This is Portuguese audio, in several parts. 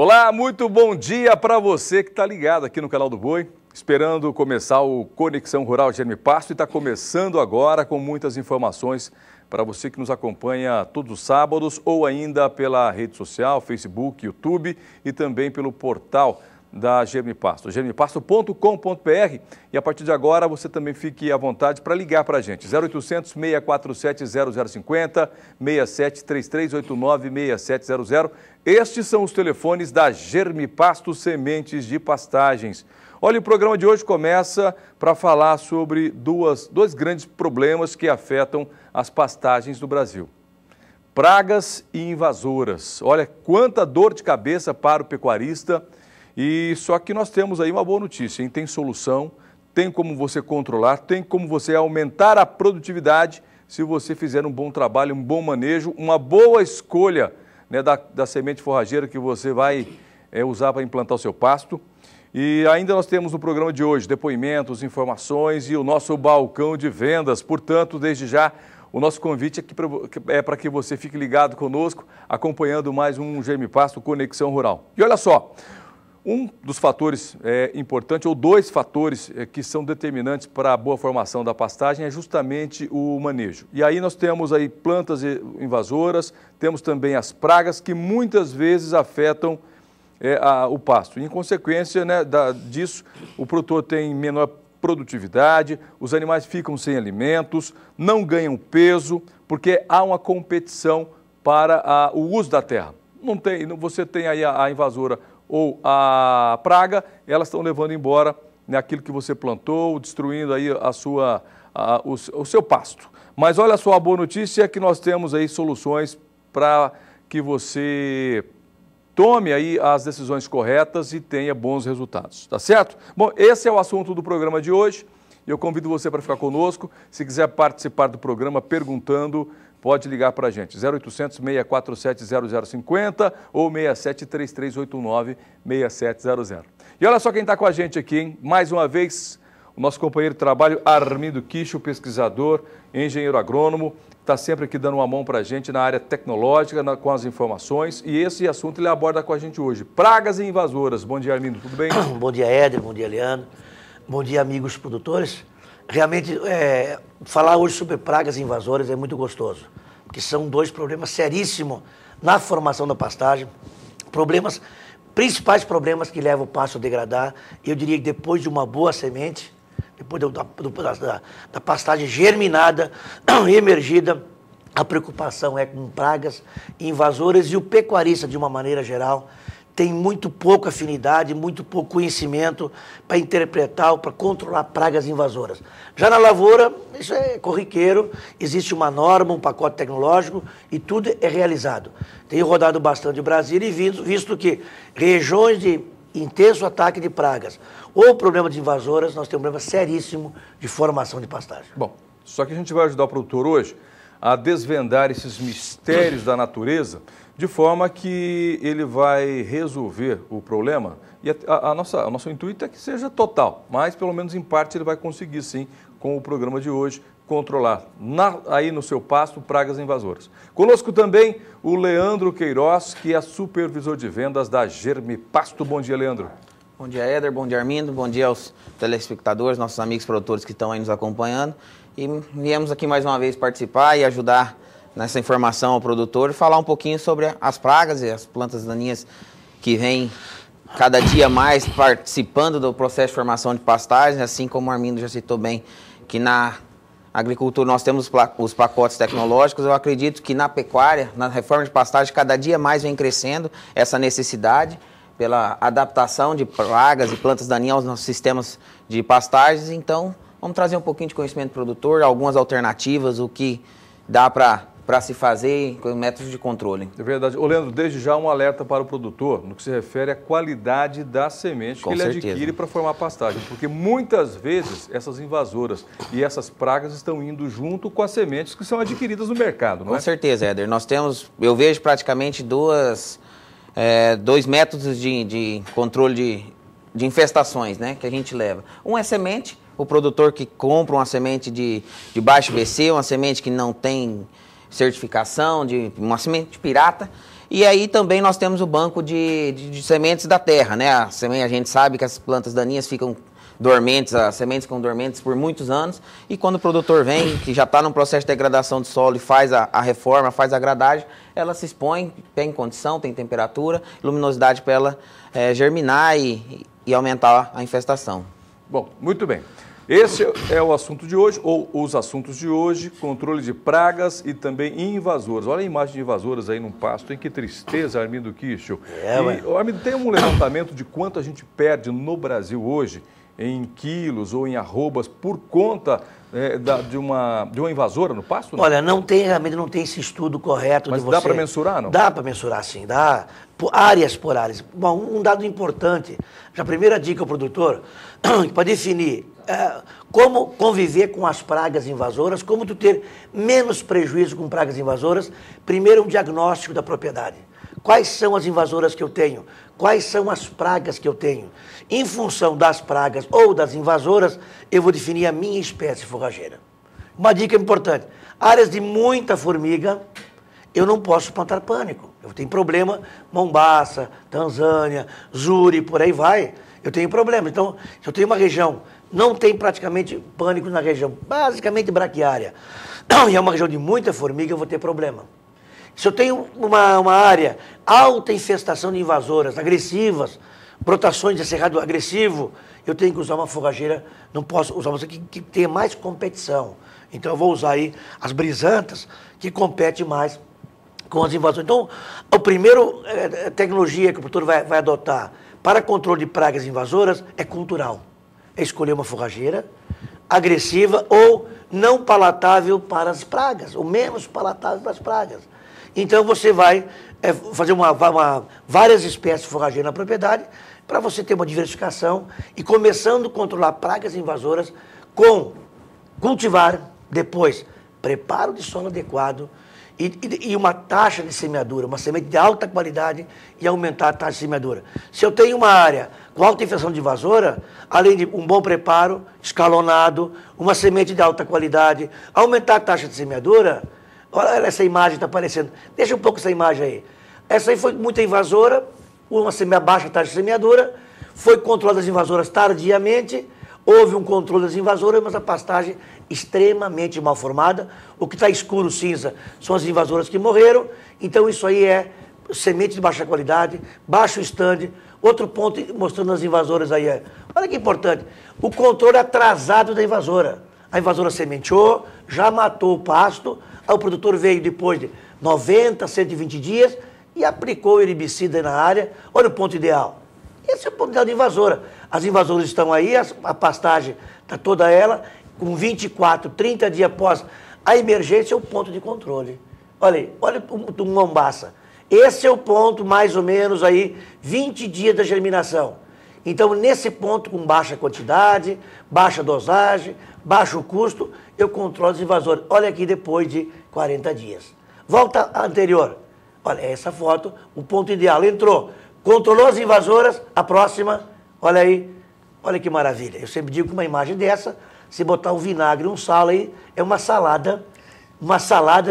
Olá, muito bom dia para você que está ligado aqui no canal do Boi, esperando começar o Conexão Rural Germipasto, e está começando agora com muitas informações para você que nos acompanha todos os sábados ou ainda pela rede social, Facebook, YouTube e também pelo portal da Germipasto, germipasto.com.br, e a partir de agora você também fique à vontade para ligar para a gente, 0800 647 0050, 673389 6700. Estes são os telefones da Germipasto Sementes de Pastagens. Olha, o programa de hoje começa para falar sobre dois grandes problemas que afetam as pastagens do Brasil. Pragas e invasoras. Olha, quanta dor de cabeça para o pecuarista. E só que nós temos aí uma boa notícia, hein? Tem solução, tem como você controlar, tem como você aumentar a produtividade se você fizer um bom trabalho, um bom manejo, uma boa escolha, né, da semente forrageira que você vai usar para implantar o seu pasto. E ainda nós temos no programa de hoje depoimentos, informações e o nosso balcão de vendas. Portanto, desde já, o nosso convite aqui é para que você fique ligado conosco, acompanhando mais um Germipasto Conexão Rural. E olha só, um dos fatores importantes, ou dois fatores que são determinantes para a boa formação da pastagem é justamente o manejo. E aí nós temos aí plantas invasoras, temos também as pragas que muitas vezes afetam o pasto. Em consequência, né, disso, o produtor tem menor produtividade, os animais ficam sem alimentos, não ganham peso, porque há uma competição para o uso da terra. Você tem aí a invasora ou a praga, elas estão levando embora, né, aquilo que você plantou, destruindo aí o seu pasto. Mas olha só, a boa notícia é que nós temos aí soluções para que você tome aí as decisões corretas e tenha bons resultados, tá certo? Bom, esse é o assunto do programa de hoje. Eu convido você para ficar conosco. Se quiser participar do programa perguntando, pode ligar para a gente, 0800 647 0050 ou 673389 6700. E olha só quem está com a gente aqui, hein? Mais uma vez, o nosso companheiro de trabalho, Armindo Quicho, pesquisador, engenheiro agrônomo, está sempre aqui dando uma mão para a gente na área tecnológica, com as informações, e esse assunto ele aborda com a gente hoje. Pragas e invasoras. Bom dia, Armindo, tudo bem? Bom dia, Éder, bom dia, Leandro, bom dia, amigos produtores. Realmente, falar hoje sobre pragas e invasoras é muito gostoso, porque são dois problemas seríssimos na formação da pastagem, principais problemas que levam o pasto a degradar. Eu diria que depois de uma boa semente, depois da pastagem germinada, emergida, a preocupação é com pragas e invasoras, e o pecuarista, de uma maneira geral, tem muito pouca afinidade, muito pouco conhecimento para interpretar ou para controlar pragas invasoras. Já na lavoura, isso é corriqueiro, existe uma norma, um pacote tecnológico e tudo é realizado. Tenho rodado bastante o Brasil e visto que regiões de intenso ataque de pragas ou problema de invasoras, nós temos um problema seríssimo de formação de pastagem. Bom, só que a gente vai ajudar o produtor hoje a desvendar esses mistérios da natureza, de forma que ele vai resolver o problema. E o nosso intuito é que seja total, mas pelo menos em parte ele vai conseguir sim, com o programa de hoje, controlar aí no seu pasto pragas invasoras. Conosco também o Leandro Queiroz, que é supervisor de vendas da Germipasto. Bom dia, Leandro. Bom dia, Éder, bom dia, Armindo, bom dia aos telespectadores, nossos amigos produtores que estão aí nos acompanhando. E viemos aqui mais uma vez participar e ajudar nessa informação ao produtor e falar um pouquinho sobre as pragas e as plantas daninhas que vêm cada dia mais participando do processo de formação de pastagens, assim como o Armindo já citou bem, que na agricultura nós temos os pacotes tecnológicos. Eu acredito que na pecuária, na reforma de pastagem, cada dia mais vem crescendo essa necessidade pela adaptação de pragas e plantas daninhas aos nossos sistemas de pastagens. Então, vamos trazer um pouquinho de conhecimento do produtor, algumas alternativas, o que dá para se fazer com métodos de controle. É verdade. Ô, Leandro, desde já um alerta para o produtor no que se refere à qualidade da semente que ele adquire para formar pastagem, porque muitas vezes essas invasoras e essas pragas estão indo junto com as sementes que são adquiridas no mercado, não é? Com certeza, Éder. Nós temos, eu vejo praticamente dois métodos de controle de infestações, né, que a gente leva. Um é semente, o produtor que compra uma semente de baixo BC, uma semente que não tem certificação, uma semente pirata, E aí também nós temos o banco de sementes da terra, né? A gente sabe que as plantas daninhas ficam dormentes, as sementes ficam dormentes por muitos anos, e quando o produtor vem, que já está num processo de degradação de solo e faz a reforma, faz a gradagem, ela se expõe, tem condição, tem temperatura, luminosidade para ela germinar e aumentar a infestação. Bom, muito bem. Esse é o assunto de hoje, ou os assuntos de hoje, controle de pragas e também invasoras. Olha a imagem de invasoras aí num pasto, hein? Que tristeza, Armindo Kischel. Armindo, tem um levantamento de quanto a gente perde no Brasil hoje, em quilos ou em arrobas, por conta de uma invasora no pasto? Não? Olha, não tem esse estudo correto. Mas dá para mensurar, não? Dá para mensurar, sim. Dá áreas por áreas. Bom, um dado importante, a primeira dica ao produtor, para definir como conviver com as pragas invasoras, como tu ter menos prejuízo com pragas invasoras, primeiro um diagnóstico da propriedade. Quais são as invasoras que eu tenho? Quais são as pragas que eu tenho? Em função das pragas ou das invasoras, eu vou definir a minha espécie forrageira. Uma dica importante, áreas de muita formiga, eu não posso plantar pânico. Eu tenho problema, Mombaça, Tanzânia, Zuri, por aí vai, eu tenho problema. Então, se eu tenho uma região, não tem praticamente pânico na região, basicamente braquiária, e é uma região de muita formiga, eu vou ter problema. Se eu tenho uma área, alta infestação de invasoras, agressivas, brotações de cerrado agressivo, eu tenho que usar uma forrageira, não posso usar uma que tenha mais competição. Então eu vou usar aí as brisantas, que compete mais com as invasões. Então, a primeira tecnologia que o produtor vai adotar para controle de pragas invasoras é cultural. É escolher uma forrageira agressiva ou não palatável para as pragas, ou menos palatável para as pragas. Então você vai fazer várias espécies de forrageira na propriedade para você ter uma diversificação e começando a controlar pragas invasoras com cultivar, depois preparo de solo adequado e uma taxa de semeadura, uma semente de alta qualidade e aumentar a taxa de semeadura. Se eu tenho uma área com alta infestação de invasora, além de um bom preparo, escalonado, uma semente de alta qualidade, aumentar a taxa de semeadura. Olha essa imagem está aparecendo. Deixa um pouco essa imagem aí. Essa aí foi muita invasora, uma baixa taxa de semeadura, foi controlada as invasoras tardiamente, houve um controle das invasoras, mas a pastagem extremamente mal formada. O que está escuro, cinza, são as invasoras que morreram. Então isso aí é semente de baixa qualidade, baixo stand. Outro ponto mostrando as invasoras aí olha que importante, o controle atrasado da invasora. A invasora sementeou, já matou o pasto, aí o produtor veio depois de 90, 120 dias e aplicou o herbicida na área. Olha o ponto ideal. Esse é o ponto ideal de invasora. As invasoras estão aí, a pastagem está toda ela, com 24, 30 dias após a emergência, é o ponto de controle. Olha aí, olha o Mombaça. Esse é o ponto, mais ou menos, aí, 20 dias da germinação. Então, nesse ponto, com baixa quantidade, baixa dosagem, baixo custo, eu controlo os invasores. Olha aqui depois de 40 dias. Volta à anterior. Olha, essa foto, o ponto ideal. Entrou, controlou as invasoras, a próxima, olha aí, olha que maravilha. Eu sempre digo que uma imagem dessa, se botar um vinagre e um sal aí, é uma salada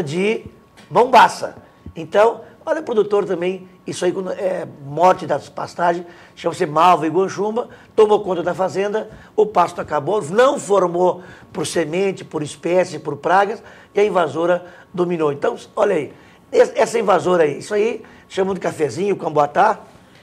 de Mombaça. Então, olha o produtor também, isso aí é morte das pastagens, chama-se malva e guanchumba, tomou conta da fazenda, o pasto acabou, não formou por semente, por espécie, por pragas, e a invasora dominou. Então, olha aí, essa invasora aí, isso aí, chamam de cafezinho, camboatá,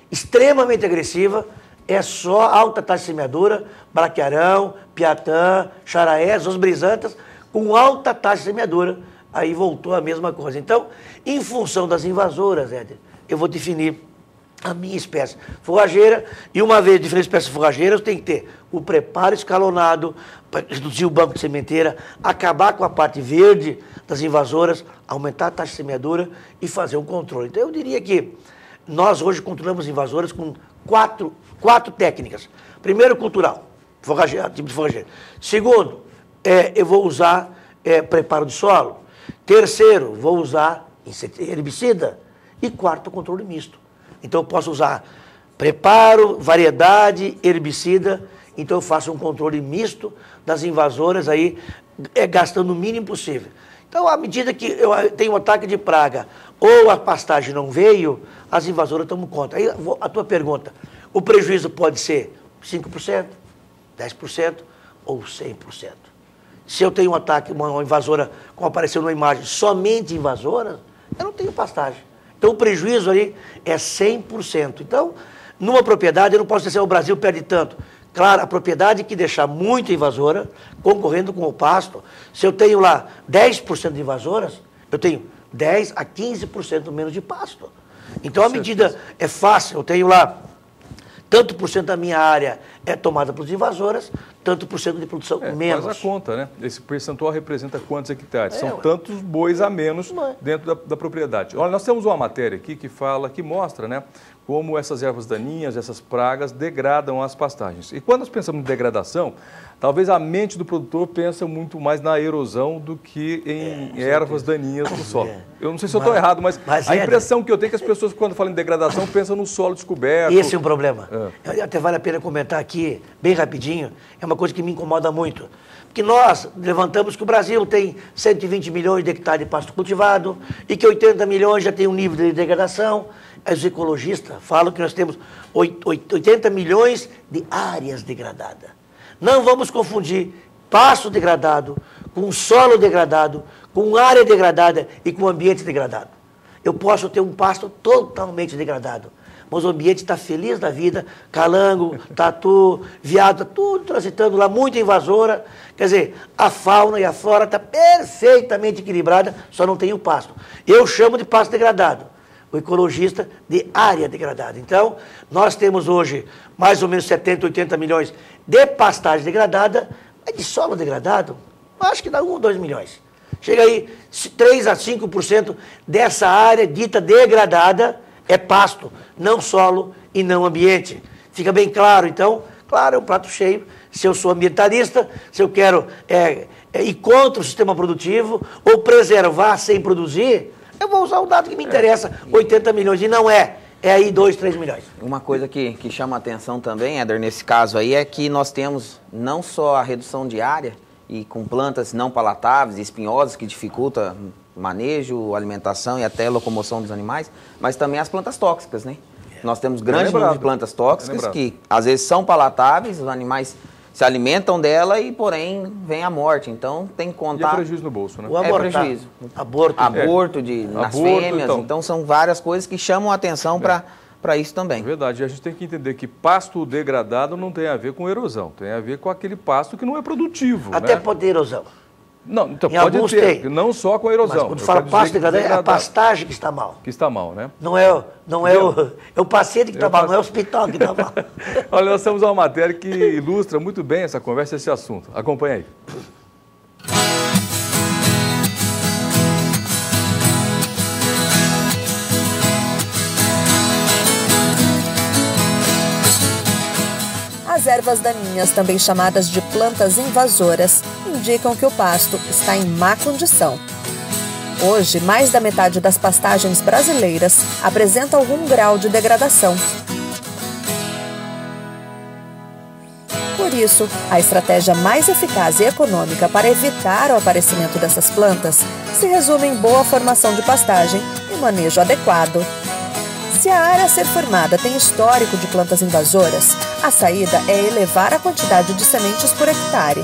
extremamente agressiva, é só alta taxa de semeadura, braquiarão, piatã, charaés, os brisantas, com alta taxa de semeadura, aí voltou a mesma coisa. Então, em função das invasoras, Éder, eu vou definir a minha espécie forrageira, e uma vez diferentes espécies forrageiras, eu tenho que ter o preparo escalonado, para reduzir o banco de sementeira, acabar com a parte verde das invasoras, aumentar a taxa de semeadura e fazer um controle. Então, eu diria que nós hoje controlamos invasoras com quatro técnicas. Primeiro, cultural, tipo de forrageira. Segundo, eu vou usar preparo de solo. Terceiro, vou usar herbicida. E quarto, controle misto. Então, eu posso usar preparo, variedade, herbicida. Então, eu faço um controle misto das invasoras aí, gastando o mínimo possível. Então, à medida que eu tenho um ataque de praga ou a pastagem não veio, as invasoras tomam conta. Aí a tua pergunta, o prejuízo pode ser 5%, 10% ou 100%. Se eu tenho um ataque, uma invasora, como apareceu na imagem, somente invasora, eu não tenho pastagem. Então, o prejuízo ali é 100%. Então, numa propriedade, eu não posso dizer que o Brasil perde tanto. Claro, a propriedade que deixar muito invasora, concorrendo com o pasto, se eu tenho lá 10% de invasoras, eu tenho 10 a 15% menos de pasto. Então, a medida é fácil. Eu tenho lá tanto por cento da minha área é tomada por invasoras, tanto por cento de produção menos. Faz a conta, né? Esse percentual representa quantos hectares? São tantos bois a menos dentro da propriedade. Olha, nós temos uma matéria aqui que mostra, né, como essas ervas daninhas, essas pragas degradam as pastagens. E quando nós pensamos em degradação, talvez a mente do produtor pense muito mais na erosão do que em ervas daninhas no solo. Eu não sei se eu estou errado, mas a impressão que eu tenho é que as pessoas, quando falam em degradação, pensam no solo descoberto. Esse é um problema. Até vale a pena comentar aqui, bem rapidinho, é uma coisa que me incomoda muito. Porque nós levantamos que o Brasil tem 120 milhões de hectares de pasto cultivado e que 80 milhões já tem um nível de degradação. Os ecologistas falam que nós temos 80 milhões de áreas degradadas. Não vamos confundir pasto degradado com solo degradado, com área degradada e com ambiente degradado. Eu posso ter um pasto totalmente degradado, mas o ambiente está feliz da vida, calango, tatu, veado, tá tudo transitando lá, muito invasora. Quer dizer, a fauna e a flora está perfeitamente equilibrada, só não tem o pasto. Eu chamo de pasto degradado, o ecologista de área degradada. Então, nós temos hoje mais ou menos 70, 80 milhões de pastagem degradada, mas de solo degradado, acho que dá 1 ou 2 milhões. Chega aí, 3 a 5% dessa área dita degradada é pasto, não solo e não ambiente. Fica bem claro, então, claro, é um prato cheio. Se eu sou ambientalista, se eu quero ir contra o sistema produtivo ou preservar sem produzir, eu vou usar o dado que me interessa, 80 milhões, e não é aí 2, 3 milhões. Uma coisa que chama a atenção também, Éder, nesse caso aí, é que nós temos não só a redução de área, e com plantas não palatáveis, espinhosas, que dificulta manejo, alimentação e até locomoção dos animais, mas também as plantas tóxicas, né? Nós temos grande número de plantas tóxicas que às vezes são palatáveis, os animais se alimentam dela e, porém, vem a morte. Então, tem que contar... E é prejuízo no bolso, né? É prejuízo. Aborto nas fêmeas. Então, são várias coisas que chamam a atenção para isso também. É verdade. E a gente tem que entender que pasto degradado não tem a ver com erosão. Tem a ver com aquele pasto que não é produtivo. Até pode ter erosão. Não, então pode ter, tem. Não só com a erosão. Mas quando fala pasto degradado, é a pastagem que está mal. Que está mal, né? Não é o paciente que está mal, não é o hospital que está mal. Olha, nós temos uma matéria que ilustra muito bem essa conversa, esse assunto. Acompanha aí. As ervas daninhas, também chamadas de plantas invasoras, indicam que o pasto está em má condição. Hoje, mais da metade das pastagens brasileiras apresenta algum grau de degradação. Por isso, a estratégia mais eficaz e econômica para evitar o aparecimento dessas plantas se resume em boa formação de pastagem e manejo adequado. Se a área a ser formada tem histórico de plantas invasoras, a saída é elevar a quantidade de sementes por hectare.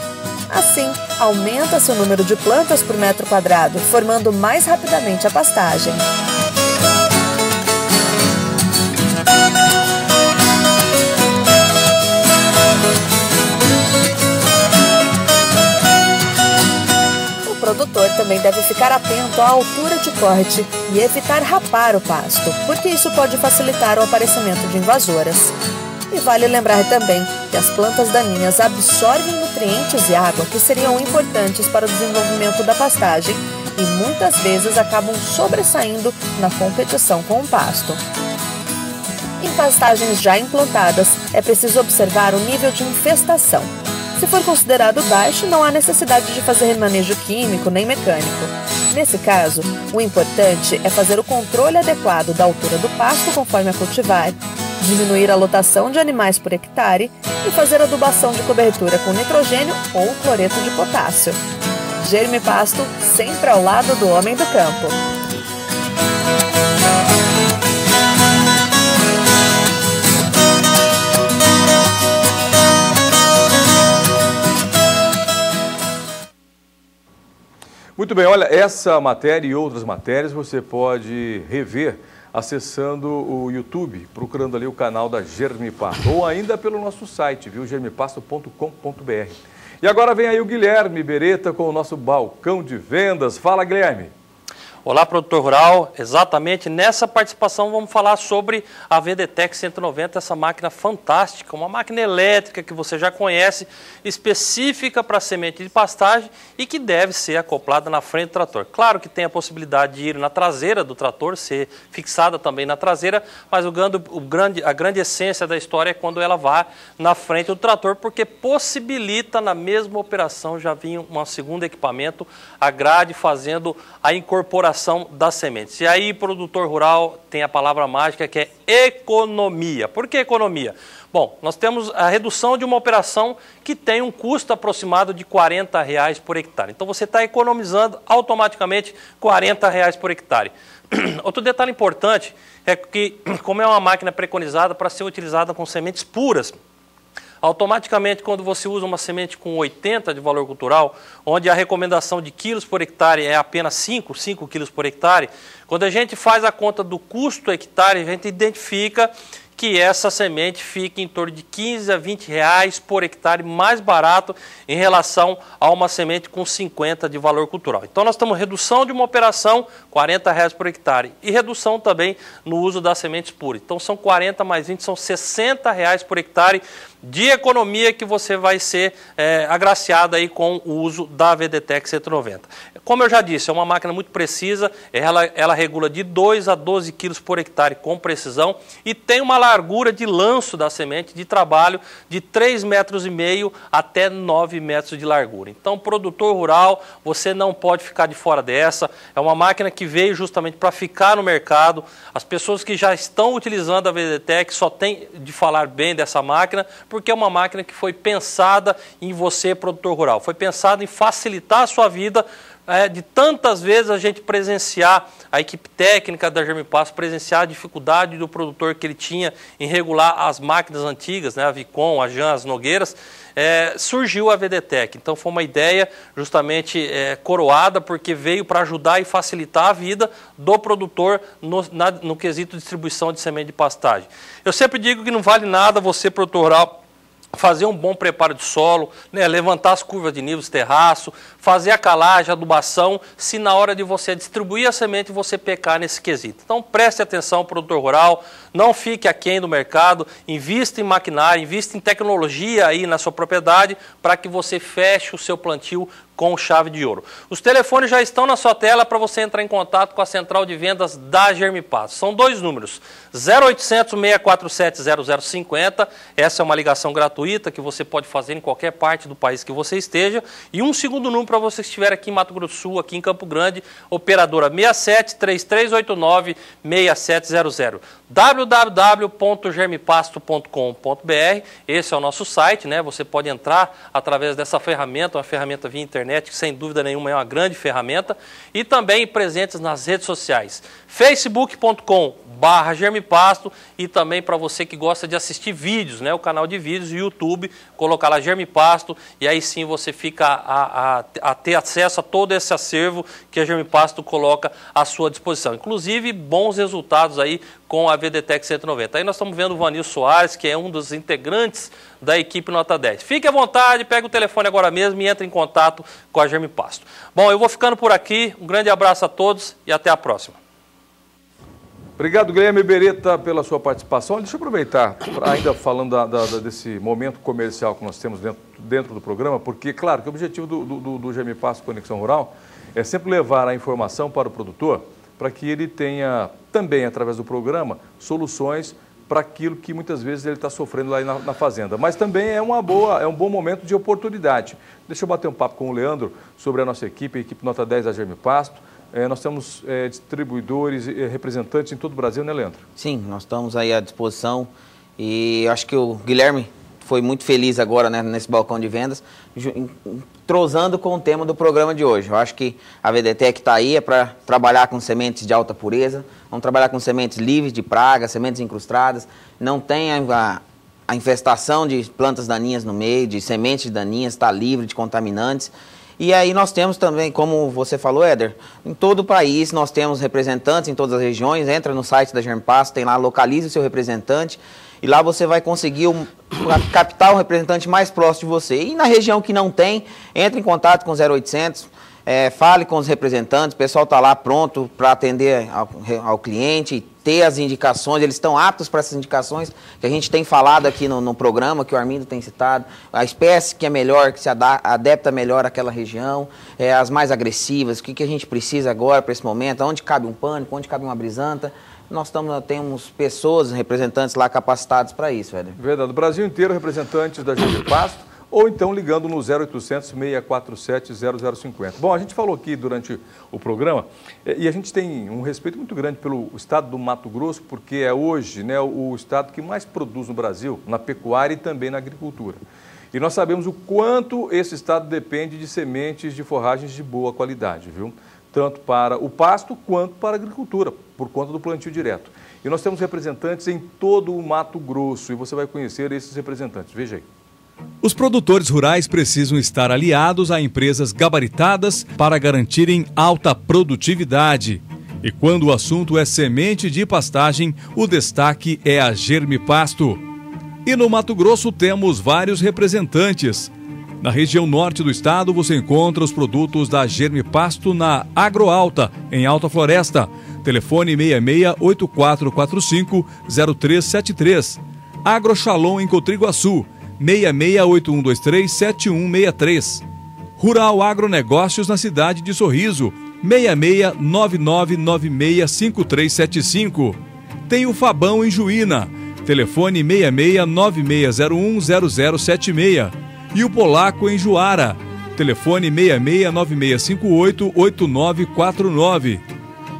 Assim, aumenta-se o número de plantas por metro quadrado, formando mais rapidamente a pastagem. O produtor também deve ficar atento à altura de corte e evitar rapar o pasto, porque isso pode facilitar o aparecimento de invasoras. E vale lembrar também que as plantas daninhas absorvem nutrientes e água que seriam importantes para o desenvolvimento da pastagem e muitas vezes acabam sobressaindo na competição com o pasto. Em pastagens já implantadas, é preciso observar o nível de infestação. Se for considerado baixo, não há necessidade de fazer manejo químico nem mecânico. Nesse caso, o importante é fazer o controle adequado da altura do pasto conforme a cultivar, diminuir a lotação de animais por hectare e fazer adubação de cobertura com nitrogênio ou cloreto de potássio. Germipasto, sempre ao lado do homem do campo. Muito bem, olha, essa matéria e outras matérias você pode rever acessando o YouTube, procurando ali o canal da Germipasto, ou ainda pelo nosso site, viu, germipasto.com.br. E agora vem aí o Guilherme Beretta com o nosso balcão de vendas. Fala, Guilherme. Olá, produtor rural. Exatamente nessa participação vamos falar sobre a VDTEC 190, essa máquina fantástica, uma máquina elétrica que você já conhece, específica para semente de pastagem e que deve ser acoplada na frente do trator. Claro que tem a possibilidade de ir na traseira do trator, ser fixada também na traseira, mas a grande essência da história é quando ela vai na frente do trator, porque possibilita na mesma operação já vir um segundo equipamento, a grade fazendo a incorporação das sementes. E aí, produtor rural, tem a palavra mágica que é economia. Por que economia? Bom, nós temos a redução de uma operação que tem um custo aproximado de R$ 40 por hectare. Então, você está economizando automaticamente R$ 40 por hectare. Outro detalhe importante é que, como é uma máquina preconizada para ser utilizada com sementes puras, automaticamente, quando você usa uma semente com 80 de valor cultural, onde a recomendação de quilos por hectare é apenas 5 quilos por hectare, quando a gente faz a conta do custo hectare, a gente identifica que essa semente fica em torno de 15 a 20 reais por hectare mais barato em relação a uma semente com 50 de valor cultural. Então nós temos redução de uma operação, R$ 40 por hectare, e redução também no uso das sementes puras. Então são 40 mais 20, são R$ 60 por hectare de economia que você vai ser agraciado aí com o uso da VDTEC 190. Como eu já disse, é uma máquina muito precisa, ela regula de 2 a 12 quilos por hectare com precisão e tem uma largura de lanço da semente de trabalho de 3,5 metros até 9 metros de largura. Então, produtor rural, você não pode ficar de fora dessa. É uma máquina que veio justamente para ficar no mercado. As pessoas que já estão utilizando a VDTEC só têm de falar bem dessa máquina, porque é uma máquina que foi pensada em você, produtor rural. Foi pensada em facilitar a sua vida, de tantas vezes a gente presenciar, a equipe técnica da Germipasto presenciar a dificuldade do produtor que ele tinha em regular as máquinas antigas, né, a Vicon, a Jan, as Nogueiras, surgiu a VDTEC. Então foi uma ideia justamente coroada, porque veio para ajudar e facilitar a vida do produtor no quesito de distribuição de semente de pastagem. Eu sempre digo que não vale nada você, produtor rural, fazer um bom preparo de solo, né, levantar as curvas de níveis terraço, fazer a calagem, a adubação, se na hora de você distribuir a semente você pecar nesse quesito. Então preste atenção, produtor rural, não fique aquém do mercado, invista em maquinário, invista em tecnologia aí na sua propriedade para que você feche o seu plantio com chave de ouro. Os telefones já estão na sua tela para você entrar em contato com a central de vendas da Germipasto. São 2 números, 0800 647 0050, essa é uma ligação gratuita que você pode fazer em qualquer parte do país que você esteja, e um segundo número para você que estiver aqui em Mato Grosso do Sul, aqui em Campo Grande, operadora 67 3389 6700. www.germipasto.com.br, esse é o nosso site, né? Você pode entrar através dessa ferramenta, uma ferramenta via internet, que sem dúvida nenhuma é uma grande ferramenta, e também presentes nas redes sociais, facebook.com/Germipasto, e também para você que gosta de assistir vídeos, né? O canal de vídeos, YouTube, colocar lá Germipasto, e aí sim você fica a ter acesso a todo esse acervo que a Germipasto coloca à sua disposição. Inclusive, bons resultados aí com a VDTEC 190. Aí nós estamos vendo o Vanil Soares, que é um dos integrantes da equipe Nota 10. Fique à vontade, pega o telefone agora mesmo e entre em contato com a Germipasto. Bom, eu vou ficando por aqui. Um grande abraço a todos e até a próxima. Obrigado, Guilherme Beretta, pela sua participação. Deixa eu aproveitar, ainda falando desse momento comercial que nós temos dentro do programa, porque, claro, que o objetivo do Germipasto Conexão Rural é sempre levar a informação para o produtor, para que ele tenha também, através do programa, soluções para aquilo que muitas vezes ele está sofrendo lá na fazenda. Mas também é um bom momento de oportunidade. Deixa eu bater um papo com o Leandro sobre a nossa equipe, a equipe Nota 10 da Germipasto. Nós temos distribuidores e representantes em todo o Brasil, né, Leandro? Sim, nós estamos aí à disposição e acho que o Guilherme foi muito feliz agora, né, nesse balcão de vendas, entrosando com o tema do programa de hoje. Eu acho que a VDTEC está aí para trabalhar com sementes de alta pureza, vamos trabalhar com sementes livres de pragas, sementes incrustadas, não tem a infestação de plantas daninhas no meio, de sementes daninhas, está livre de contaminantes. E aí nós temos também, como você falou, Éder, em todo o país nós temos representantes em todas as regiões, entra no site da Germpasto, tem lá, localize o seu representante, e lá você vai conseguir captar o representante mais próximo de você. E na região que não tem, entre em contato com o 0800, fale com os representantes, o pessoal está lá pronto para atender ao cliente, ter as indicações, eles estão aptos para essas indicações que a gente tem falado aqui no programa, que o Armindo tem citado, a espécie que é melhor, que se adapta melhor àquela região, as mais agressivas, o que a gente precisa agora para esse momento, onde cabe um pânico, onde cabe uma brisanta. Nós temos pessoas, representantes lá capacitados para isso, Éder. Verdade. O Brasil inteiro, representantes da Germpasto, ou então ligando no 0800 647 0050. Bom, a gente falou aqui durante o programa e a gente tem um respeito muito grande pelo estado do Mato Grosso, porque é hoje, né, o estado que mais produz no Brasil, na pecuária e também na agricultura. E nós sabemos o quanto esse estado depende de sementes de forragens de boa qualidade, viu? Tanto para o pasto quanto para a agricultura, por conta do plantio direto. E nós temos representantes em todo o Mato Grosso e você vai conhecer esses representantes. Veja aí. Os produtores rurais precisam estar aliados a empresas gabaritadas para garantirem alta produtividade. E quando o assunto é semente de pastagem, o destaque é a Germipasto. E no Mato Grosso temos vários representantes. Na região norte do estado você encontra os produtos da Germipasto na Agroalta, em Alta Floresta. Telefone 668445-0373. Agrochalon em Cotriguaçu. 6681237163. Rural Agronegócios na cidade de Sorriso, 6699965375. Tem o Fabão em Juína, telefone 6696010076. E o Polaco em Juara, telefone 6696588949.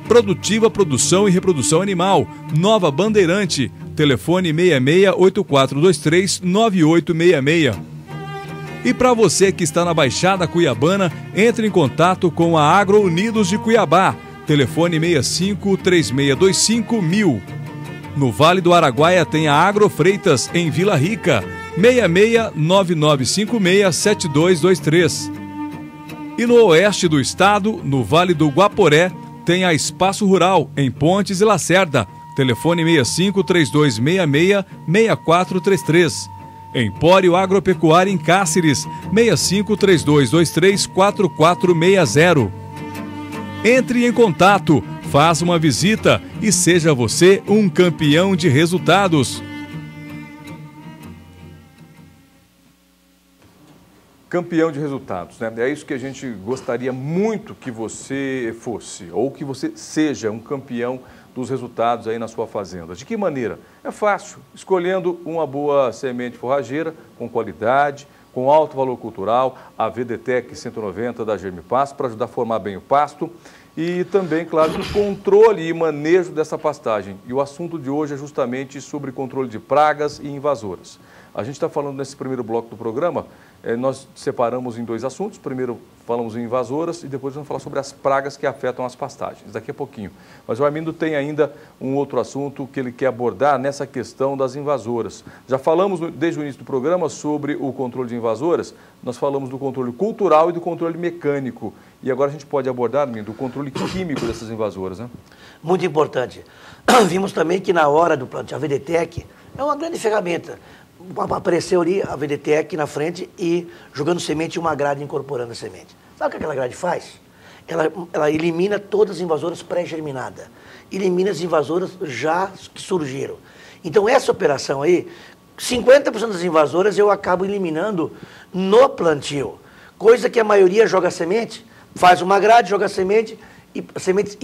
Produtiva Produção e Reprodução Animal, Nova Bandeirante, telefone 6684239866. E para você que está na Baixada Cuiabana, entre em contato com a Agro Unidos de Cuiabá, telefone 653625.000. No Vale do Araguaia tem a Agro Freitas em Vila Rica, 6699567223. E no oeste do estado, no Vale do Guaporé, tem a Espaço Rural em Pontes e Lacerda, telefone 653266-6433. Empório Agropecuária em Cáceres, 6532234460. Entre em contato, faça uma visita e seja você um campeão de resultados. Campeão de resultados, né? É isso que a gente gostaria muito que você fosse, ou que você seja um campeão dos resultados aí na sua fazenda. De que maneira? É fácil, escolhendo uma boa semente forrageira, com qualidade, com alto valor cultural, a VDTEC 190 da Germipasto, para ajudar a formar bem o pasto, e também, claro, o controle e manejo dessa pastagem. E o assunto de hoje é justamente sobre controle de pragas e invasoras. A gente está falando nesse primeiro bloco do programa, nós separamos em dois assuntos. Primeiro falamos em invasoras e depois vamos falar sobre as pragas que afetam as pastagens, daqui a pouquinho. Mas o Armindo tem ainda um outro assunto que ele quer abordar nessa questão das invasoras. Já falamos desde o início do programa sobre o controle de invasoras, nós falamos do controle cultural e do controle mecânico. E agora a gente pode abordar, Armindo, o controle químico dessas invasoras, né? Muito importante. Vimos também que na hora do plantio, a VDTEC é uma grande ferramenta. Apareceu ali a VDTEC na frente e jogando semente e uma grade incorporando a semente. Sabe o que aquela grade faz? Ela elimina todas as invasoras pré-germinadas. Elimina as invasoras já que surgiram. Então essa operação aí, 50% das invasoras eu acabo eliminando no plantio. Coisa que a maioria joga semente, faz uma grade, joga semente e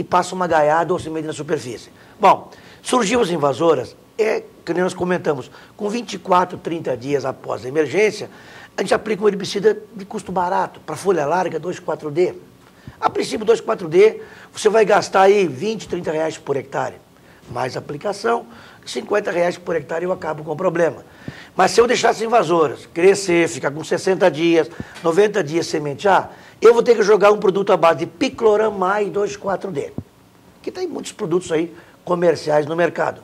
passa uma gaiada ou semente na superfície. Bom, surgiu as invasoras, que nós comentamos, com 24, 30 dias após a emergência, a gente aplica um herbicida de custo barato, para folha larga, 2,4-D. A princípio, 2,4-D, você vai gastar aí 20, 30 reais por hectare. mais aplicação, R$50 por hectare eu acabo com o problema. Mas se eu deixar as invasoras crescer, ficar com 60 dias, 90 dias sementear, eu vou ter que jogar um produto à base de Picloram mais 2,4-D. Que tem muitos produtos aí comerciais no mercado.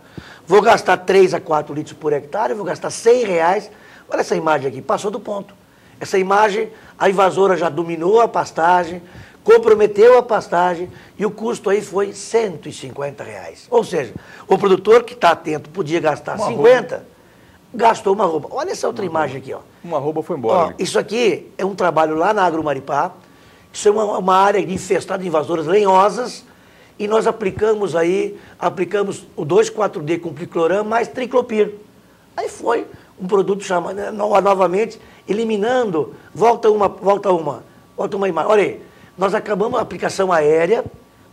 Vou gastar 3 a 4 litros por hectare, vou gastar R$100. Olha essa imagem aqui, passou do ponto. Essa imagem, a invasora já dominou a pastagem, comprometeu a pastagem e o custo aí foi R$150. Ou seja, o produtor que está atento podia gastar 50, gastou uma arroba. Olha essa outra imagem aqui, ó. Uma arroba foi embora. Ó, isso aqui é um trabalho lá na Agromaripá. Isso é uma área infestada de invasoras lenhosas e nós aplicamos o 2,4-D com Picloram mais Triclopyr. Aí foi um produto chamado, novamente, eliminando, volta uma imagem. Olha aí, nós acabamos a aplicação aérea,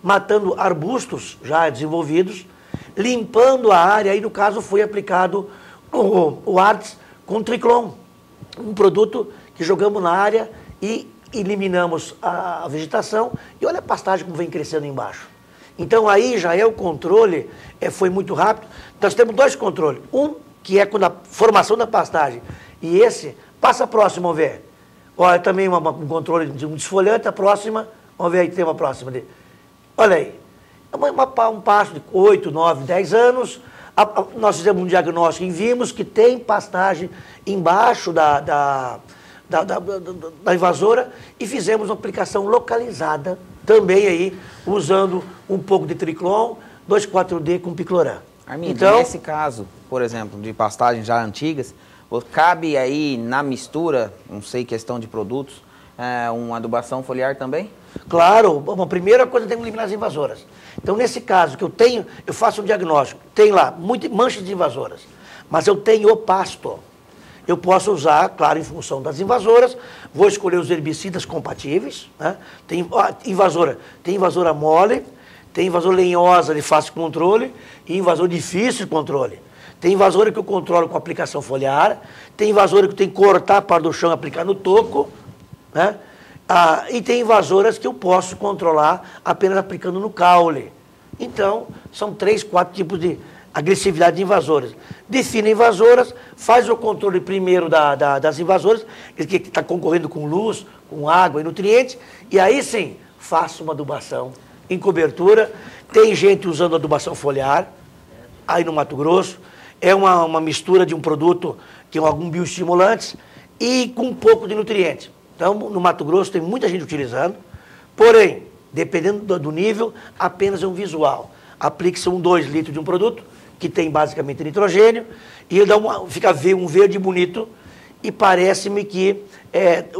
matando arbustos já desenvolvidos, limpando a área, aí no caso foi aplicado o Arts com Triclon, um produto que jogamos na área e eliminamos a vegetação, e olha a pastagem como vem crescendo embaixo. Então aí já é o controle, foi muito rápido. Nós temos 2 controles, um que é quando a formação da pastagem, e esse, passa próximo, vamos ver. Olha, também um controle de um desfolhante, a próxima, vamos ver aí, tem uma próxima dele. Olha aí, um pasto de 8, 9, 10 anos, nós fizemos um diagnóstico e vimos que tem pastagem embaixo da invasora e fizemos uma aplicação localizada, também aí, usando um pouco de Triclon, 2,4-D com Picloram. Armindo, então, nesse caso, por exemplo, de pastagens já antigas, cabe aí na mistura, não sei, questão de produtos, uma adubação foliar também? Claro, a primeira coisa tem que eliminar as invasoras. Então, nesse caso que eu faço um diagnóstico, tem lá manchas de invasoras, mas eu tenho o pasto. Eu posso usar, claro, em função das invasoras, vou escolher os herbicidas compatíveis, né? Tem invasora mole, tem invasora lenhosa de fácil controle e invasora difícil de controle. Tem invasora que eu controlo com aplicação foliar, tem invasora que eu tenho que cortar a parte do chão e aplicar no toco, né? E tem invasoras que eu posso controlar apenas aplicando no caule. Então, são 3, 4 tipos de agressividade de invasoras. Define invasoras, faz o controle primeiro das invasoras, que está concorrendo com luz, com água e nutrientes, e aí sim, faça uma adubação em cobertura. Tem gente usando adubação foliar, aí no Mato Grosso, é uma mistura de um produto que é algum bioestimulante e com um pouco de nutrientes. Então, no Mato Grosso tem muita gente utilizando, porém, dependendo do nível, apenas é um visual. Aplique-se 2 litros de um produto, que tem basicamente nitrogênio, e ele fica um verde bonito, e parece-me que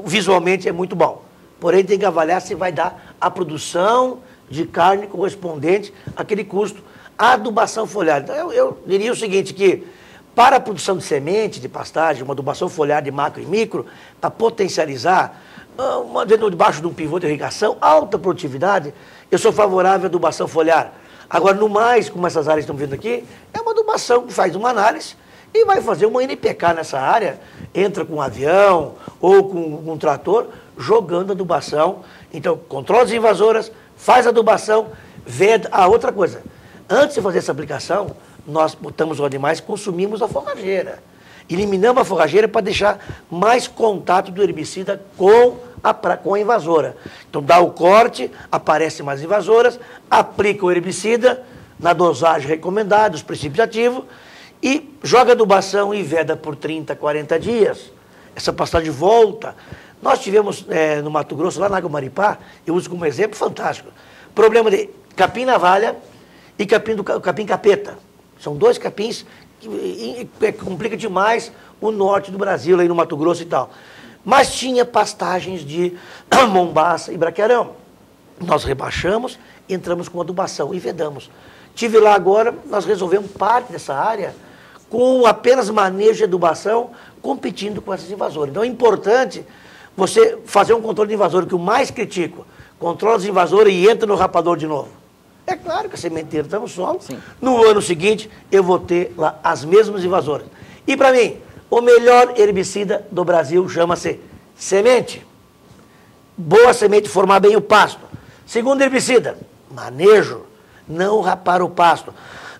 visualmente é muito bom. Porém, tem que avaliar se vai dar a produção de carne correspondente àquele custo. A adubação foliar. Então, eu diria o seguinte, que para a produção de semente, de pastagem, uma adubação foliar de macro e micro, para potencializar, debaixo de um pivô de irrigação, alta produtividade, eu sou favorável à adubação foliar. Agora, no mais, como essas áreas estão vendo aqui, é uma adubação que faz uma análise e vai fazer uma NPK nessa área, entra com um avião ou com um trator, jogando adubação. Então, controla as invasoras, faz adubação, veda. Outra coisa, antes de fazer essa aplicação, nós botamos os animais, consumimos a forrageira. Eliminamos a forrageira para deixar mais contato do herbicida com a invasora. Então, dá o corte, aparecem mais invasoras, aplica o herbicida na dosagem recomendada, os princípios ativos, e joga adubação e veda por 30, 40 dias. Essa pastagem volta. Nós tivemos no Mato Grosso, lá na Agromaripá, eu uso como exemplo fantástico, problema de capim navalha e capim capeta. São 2 capins que complica demais o norte do Brasil, aí no Mato Grosso e tal. Mas tinha pastagens de mombaça e braquiarão. Nós rebaixamos, entramos com adubação e vedamos. Tive lá agora, nós resolvemos parte dessa área com apenas manejo de adubação, competindo com essas invasoras. Então é importante você fazer um controle de invasor, que o mais critico, controla os invasores e entra no rapador de novo. É claro que a sementeira está no solo. Sim. No ano seguinte, eu vou ter lá as mesmas invasoras. E para mim, o melhor herbicida do Brasil chama-se semente. Boa semente, formar bem o pasto. Segundo herbicida, manejo, não rapar o pasto.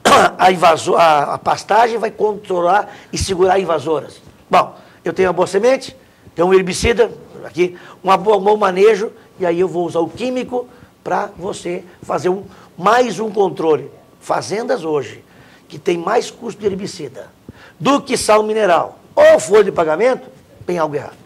a pastagem vai controlar e segurar invasoras. Bom, eu tenho uma boa semente, tenho um herbicida, aqui, um bom manejo, e aí eu vou usar o químico para você fazer mais um controle. Fazendas hoje, que tem mais custo de herbicida do que sal mineral ou folha de pagamento, tem algo errado.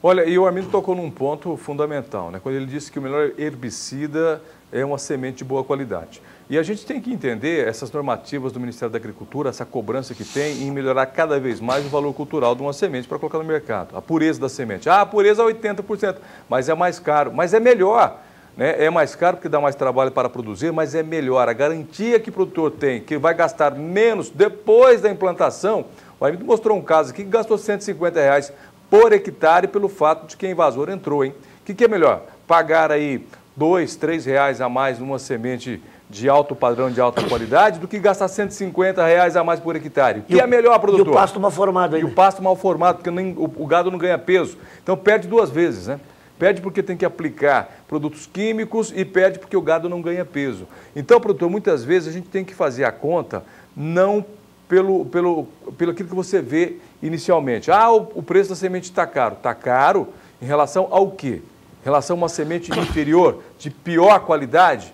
Olha, e o Armindo tocou num ponto fundamental, né? Quando ele disse que o melhor herbicida é uma semente de boa qualidade. E a gente tem que entender essas normativas do Ministério da Agricultura, essa cobrança que tem em melhorar cada vez mais o valor cultural de uma semente para colocar no mercado. A pureza da semente. Ah, a pureza é 80%, mas é mais caro, mas é melhor. Né? É mais caro porque dá mais trabalho para produzir, mas é melhor. A garantia que o produtor tem, que vai gastar menos depois da implantação. O Armindo mostrou um caso aqui que gastou R$150 por hectare pelo fato de que a invasora entrou, hein? O que é melhor? Pagar aí R$2, R$3 a mais numa semente de alto padrão, de alta qualidade, do que gastar R$150 a mais por hectare. O que é melhor, produtor? E o pasto mal formado ainda. E o pasto mal formado, porque o gado não ganha peso. Então perde duas vezes, né? Perde porque tem que aplicar produtos químicos e perde porque o gado não ganha peso. Então, produtor, muitas vezes a gente tem que fazer a conta não pelo aquilo que você vê inicialmente. Ah, o preço da semente está caro. Está caro em relação ao quê? Em relação a uma semente inferior, de pior qualidade?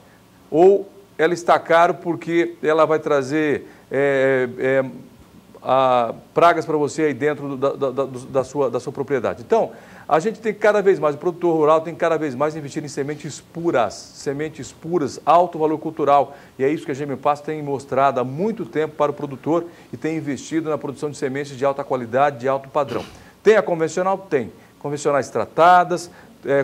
Ou ela está caro porque ela vai trazer pragas para você aí dentro da sua propriedade? Então, a gente tem que cada vez mais, o produtor rural tem que cada vez mais investir em sementes puras, alto valor cultural. E é isso que a GM Pasto tem mostrado há muito tempo para o produtor e tem investido na produção de sementes de alta qualidade, de alto padrão. Tem a convencional? Tem. Convencionais tratadas,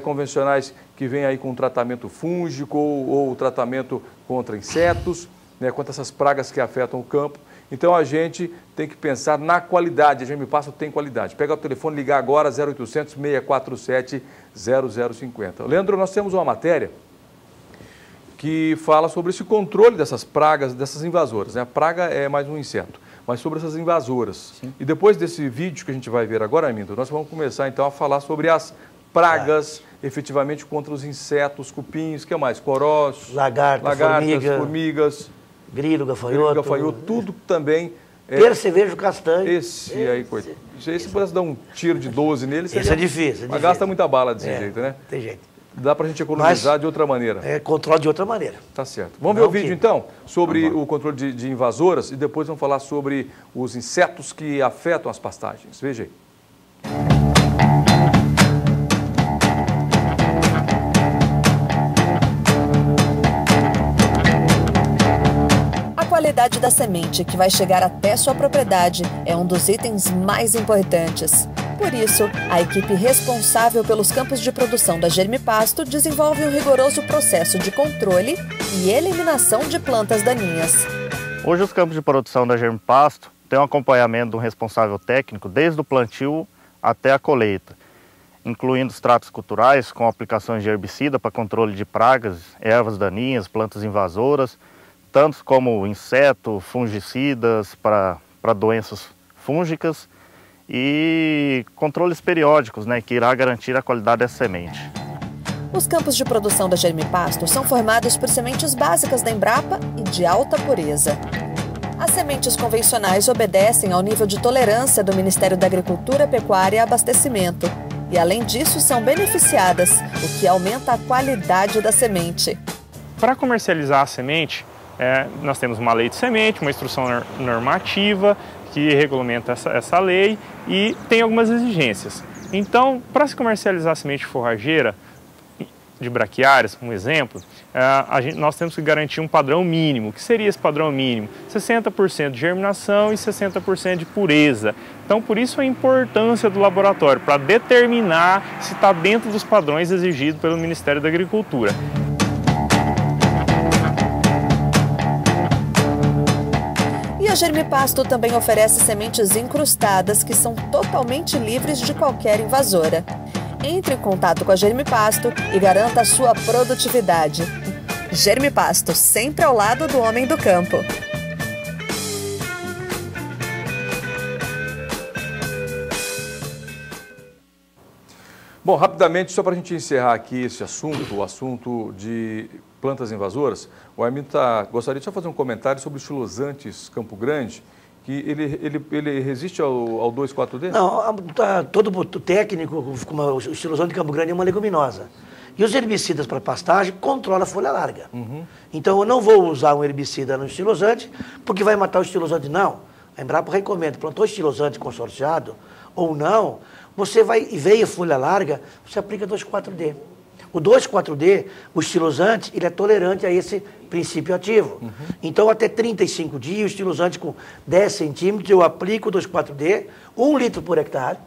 convencionais que vêm aí com tratamento fúngico ou tratamento contra insetos, né, contra essas pragas que afetam o campo. Então a gente tem que pensar na qualidade, a GM Pasto tem qualidade. Pega o telefone, ligar agora, 0800 647 0050. Leandro, nós temos uma matéria que fala sobre esse controle dessas pragas, dessas invasoras. Né? A praga é mais um inseto, mas sobre essas invasoras. Sim. E depois desse vídeo que a gente vai ver agora, Armindo, nós vamos começar então a falar sobre as pragas efetivamente contra os insetos, cupins, que é mais? Corós, lagartas, formigas, grilo, gafanhoto, tudo também. Percevejo castanho. Esse aí, coitado. Se pudesse dar um tiro de 12 nele, seria... Esse é difícil. Mas gasta muita bala desse jeito, né? Tem jeito. Dá pra gente economizar de outra maneira. Controle de outra maneira. Tá certo. Vamos ver o vídeo então, sobre o controle de invasoras e depois vamos falar sobre os insetos que afetam as pastagens. Veja aí. A qualidade da semente que vai chegar até sua propriedade é um dos itens mais importantes. Por isso, a equipe responsável pelos campos de produção da GM Pasto desenvolve um rigoroso processo de controle e eliminação de plantas daninhas. Hoje os campos de produção da GM Pasto têm um acompanhamento de um responsável técnico desde o plantio até a colheita, incluindo os tratos culturais com aplicações de herbicida para controle de pragas, ervas daninhas, plantas invasoras, tanto como inseto, fungicidas para doenças fúngicas e controles periódicos, né, que irá garantir a qualidade da semente. Os campos de produção da GM Pasto são formados por sementes básicas da Embrapa e de alta pureza. As sementes convencionais obedecem ao nível de tolerância do Ministério da Agricultura, Pecuária e Abastecimento e, além disso, são beneficiadas, o que aumenta a qualidade da semente. Para comercializar a semente, nós temos uma lei de semente, uma instrução normativa que regulamenta essa lei e tem algumas exigências. Então, para se comercializar a semente forrageira de braquiárias, um exemplo, nós temos que garantir um padrão mínimo. O que seria esse padrão mínimo? 60% de germinação e 60% de pureza. Então, por isso a importância do laboratório, para determinar se está dentro dos padrões exigidos pelo Ministério da Agricultura. E a GM Pasto também oferece sementes incrustadas que são totalmente livres de qualquer invasora. Entre em contato com a GM Pasto e garanta a sua produtividade. GM Pasto, sempre ao lado do homem do campo. Bom, rapidamente, só para a gente encerrar aqui esse assunto, o assunto de plantas invasoras, o Armindo gostaria de só fazer um comentário sobre o Estilosantes Campo Grande, que ele resiste ao 2,4-D? Não, todo técnico, como o Estilosante Campo Grande é uma leguminosa. E os herbicidas para pastagem controlam a folha larga. Então eu não vou usar um herbicida no estilosante, porque vai matar o estilosante. Não. A Embrapa recomenda, plantou estilosante consorciado ou não, você vai e veio a folha larga, você aplica 2,4-D. O 2,4-D, o estilosante, ele é tolerante a esse princípio ativo. Então, até 35 dias, o estilosante com 10 centímetros, eu aplico o 2,4-D, 1 litro por hectare,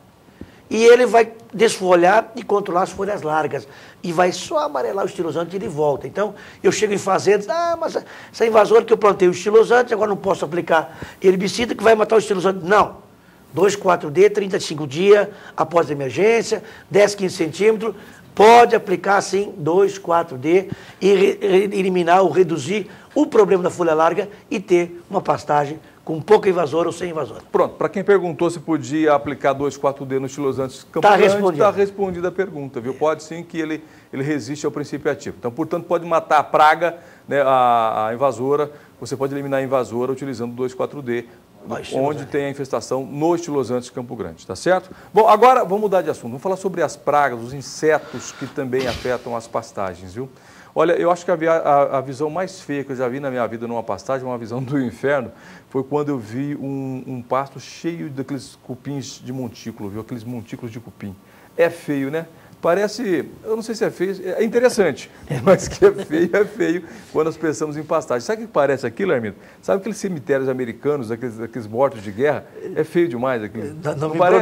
e ele vai desfolhar e controlar as folhas largas. E vai só amarelar o estilosante e ele volta. Então, eu chego em fazendas, mas essa invasora que eu plantei o estilosante, agora não posso aplicar herbicida que vai matar o estilosante. Não. 2,4-D, 35 dias após a emergência, 10, 15 centímetros, pode aplicar, sim, 2,4-D e eliminar ou reduzir o problema da folha larga e ter uma pastagem com pouca invasora ou sem invasora. Pronto, para quem perguntou se podia aplicar 2,4-D no Estilosantes Campo Grande, está respondida a pergunta, viu? Pode sim, que ele resiste ao princípio ativo. Então, portanto, pode matar a praga, né, a invasora, você pode eliminar a invasora utilizando 2,4-D, onde tem a infestação no Estilosantes Campo Grande, tá certo? Bom, agora vamos mudar de assunto, vamos falar sobre as pragas, os insetos que também afetam as pastagens, viu? Olha, eu acho que a visão mais feia que eu já vi na minha vida numa pastagem, uma visão do inferno, foi quando eu vi um pasto cheio daqueles cupins de montículo, viu? Aqueles montículos de cupim. É feio, né? Parece, eu não sei se é feio, é interessante, mas que é feio quando nós pensamos em pastagem. Sabe o que parece aquilo, Armindo? Sabe aqueles cemitérios americanos, aqueles mortos de guerra? É feio demais aquilo.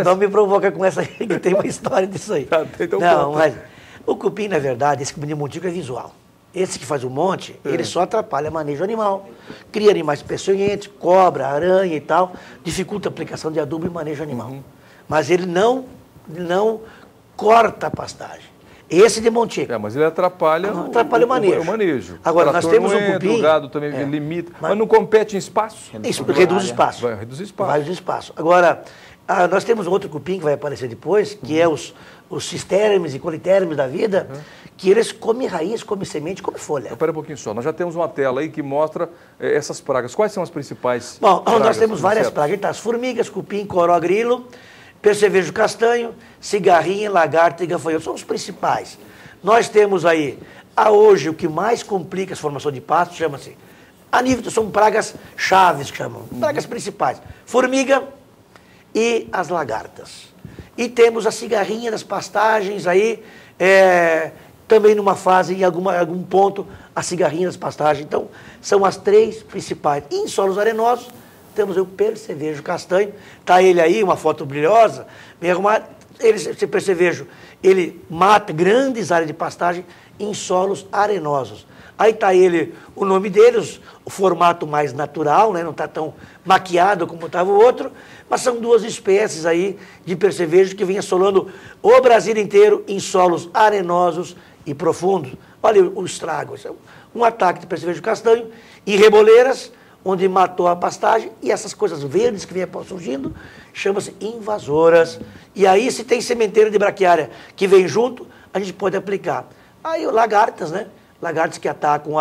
Não me provoca com essa aí, que tem uma história disso aí. Então, não, mas o cupim, na verdade, esse cupim de montículo é visual. Esse que faz o monte, ele só atrapalha manejo animal. Cria animais peçonhentos, cobra, aranha e tal, dificulta a aplicação de adubo e manejo animal. Mas ele não corta a pastagem. Esse de montículo. Mas ele atrapalha o manejo. O manejo. Agora, nós temos um cupim... O gado também limita. Mas não compete em espaço? Isso, reduz espaço. Vai reduzir espaço. Vai reduzir espaço. Agora, nós temos outro cupim que vai aparecer depois, que é os cistermes e colitermes da vida, que eles comem raiz, comem semente, comem folha. Espera um pouquinho só. Nós já temos uma tela aí que mostra essas pragas. Quais são as principais pragas? Bom, nós temos várias pragas. Então, as formigas, cupim, coró, grilo, percevejo castanho, cigarrinha, lagarta e gafanhoto. São os principais. Nós temos aí, hoje, o que mais complica a formação de pasto, chama-se, são pragas chaves, que chamam, pragas principais. Formiga e as lagartas. E temos a cigarrinha das pastagens aí, também numa fase, em algum ponto, a cigarrinha das pastagens. Então, são as 3 principais. E em solos arenosos, temos o percevejo castanho. Está ele aí, uma foto brilhosa, bem arrumado. Esse percevejo, ele mata grandes áreas de pastagem em solos arenosos. Aí está ele, o nome deles, o formato mais natural, né? Não está tão maquiado como estava o outro, mas são 2 espécies aí de percevejo que vem assolando o Brasil inteiro em solos arenosos e profundos. Olha o estrago, um ataque de percevejo castanho em reboleiras, onde matou a pastagem, e essas coisas verdes que vêm surgindo, chama-se invasoras. E aí, se tem sementeira de braquiária que vem junto, a gente pode aplicar. Aí, lagartas, né? Lagartas que atacam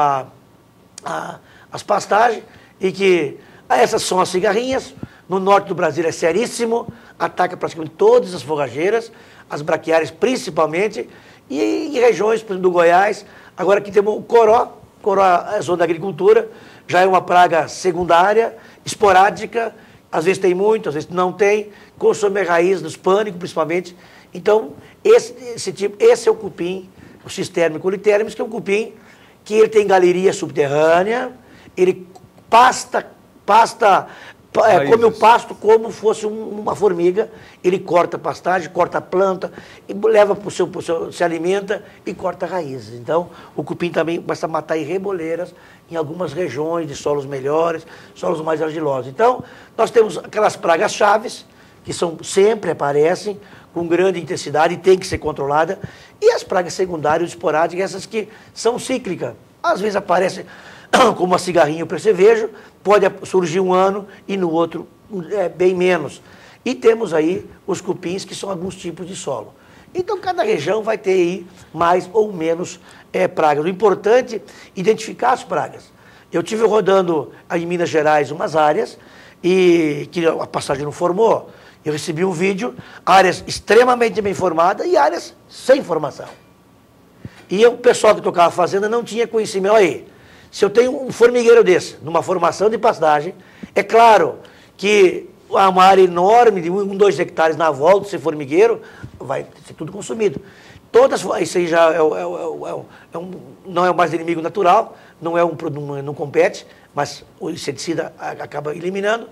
as pastagens, e que essas são as cigarrinhas. No norte do Brasil é seríssimo, ataca praticamente todas as forrageiras, as braquiárias principalmente, e em regiões, por exemplo, do Goiás. Agora aqui temos o coró é zona da agricultura, já é uma praga secundária, esporádica, às vezes tem muito, às vezes não tem, consome a raiz dos pânicos, principalmente. Então, esse é o cupim, o cisterme colitermes, que é um cupim que ele tem galeria subterrânea, ele come o pasto como fosse uma formiga, ele corta a pastagem, corta a planta, e leva para o seu, se alimenta e corta raízes. Então, o cupim também basta matar em reboleiras, em algumas regiões de solos melhores, solos mais argilosos. Então, nós temos aquelas pragas chaves, que sempre aparecem com grande intensidade e tem que ser controlada, e as pragas secundárias, esporádicas, essas que são cíclicas. Às vezes aparecem como a cigarrinha e o percevejo, pode surgir um ano e no outro bem menos. E temos aí os cupins, que são alguns tipos de solo. Então, cada região vai ter aí mais ou menos pragas. O importante é identificar as pragas. Eu tive rodando aí em Minas Gerais umas áreas e que a pastagem não formou. Eu recebi um vídeo, áreas extremamente bem formadas e áreas sem formação. E o pessoal que tocava a fazenda não tinha conhecimento. Olha aí, se eu tenho um formigueiro desse, numa formação de pastagem, é claro que uma área enorme de 2 hectares na volta desse formigueiro vai ser tudo consumido. Isso aí já não é mais inimigo natural, não compete, mas o inseticida acaba eliminando.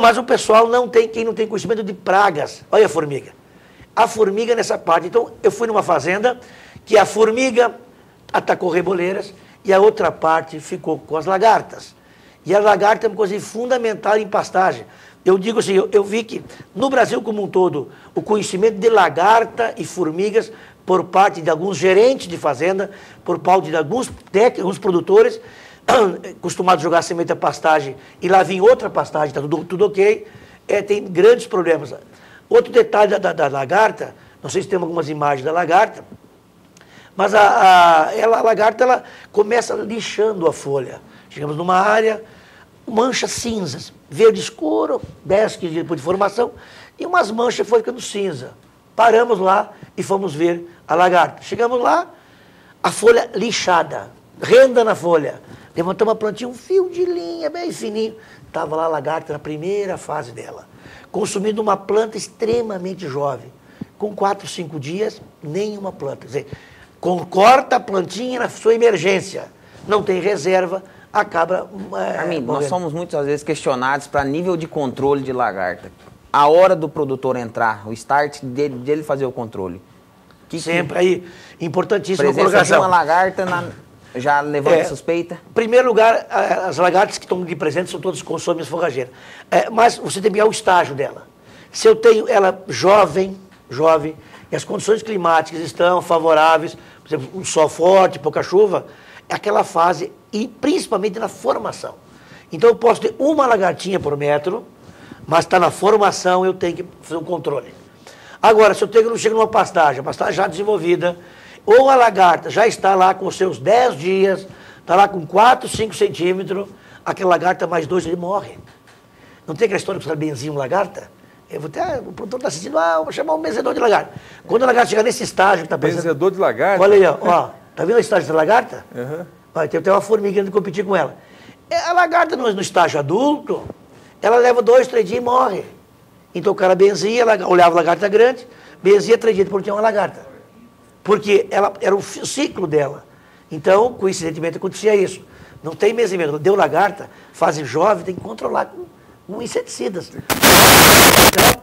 Mas o pessoal quem não tem conhecimento de pragas. Olha a formiga. A formiga nessa parte. Então, eu fui numa fazenda que a formiga atacou reboleiras e a outra parte ficou com as lagartas. E a lagarta é uma coisa fundamental em pastagem. Eu digo assim, eu vi que no Brasil como um todo, o conhecimento de lagarta e formigas por parte de alguns gerentes de fazenda, por parte de alguns técnicos, produtores, acostumados a jogar semente a pastagem e lá vinha outra pastagem, está tudo ok, tem grandes problemas. Outro detalhe da lagarta, não sei se tem algumas imagens da lagarta, mas a lagarta ela começa lixando a folha. Chegamos numa área, manchas cinzas, verde escuro, 10, 15 dias depois de formação, e umas manchas foi ficando cinza. Paramos lá e fomos ver a lagarta. Chegamos lá, a folha lixada, renda na folha. Levantamos a plantinha, um fio de linha bem fininho. Estava lá a lagarta na primeira fase dela, consumindo uma planta extremamente jovem. Com 4, 5 dias, nenhuma planta. Quer dizer, corta a plantinha na sua emergência, não tem reserva, acaba Armindo, nós somos muitas vezes questionados para nível de controle de lagarta. A hora do produtor entrar, o start dele fazer o controle. Sempre aí, importantíssimo. Presença de uma lagarta já levanta suspeita? Em primeiro lugar, as lagartas que estão de presente são todas consomem forrageiras. Mas você tem que ver o estágio dela. Se eu tenho ela jovem, e as condições climáticas estão favoráveis, por exemplo, um sol forte, pouca chuva, é aquela fase, e principalmente na formação. Então eu posso ter uma lagartinha por metro, mas está na formação, eu tenho que fazer um controle. Agora, se eu chego numa pastagem, a pastagem já desenvolvida, ou a lagarta já está lá com os seus 10 dias, está lá com 4, 5 centímetros, aquela lagarta mais 2, ele morre. Não tem aquela história que você benzinha uma lagarta? O produtor está assistindo, vou chamar um benzedor de lagarta. Quando a lagarta chegar nesse estágio que está pensando... Benzedor de lagarta? Olha aí, ó, tá vendo o estágio da lagarta? Uhum. Olha, tem uma formiga querendo competir com ela. A lagarta no estágio adulto, ela leva 2, 3 dias e morre. Então o cara benzia, olhava a lagarta grande, benzia 3 dias, depois tinha uma lagarta. Porque ela era o ciclo dela. Então, coincidentemente, acontecia isso. Não tem benzimento. Deu lagarta, fase jovem, tem que controlar com inseticidas. Então,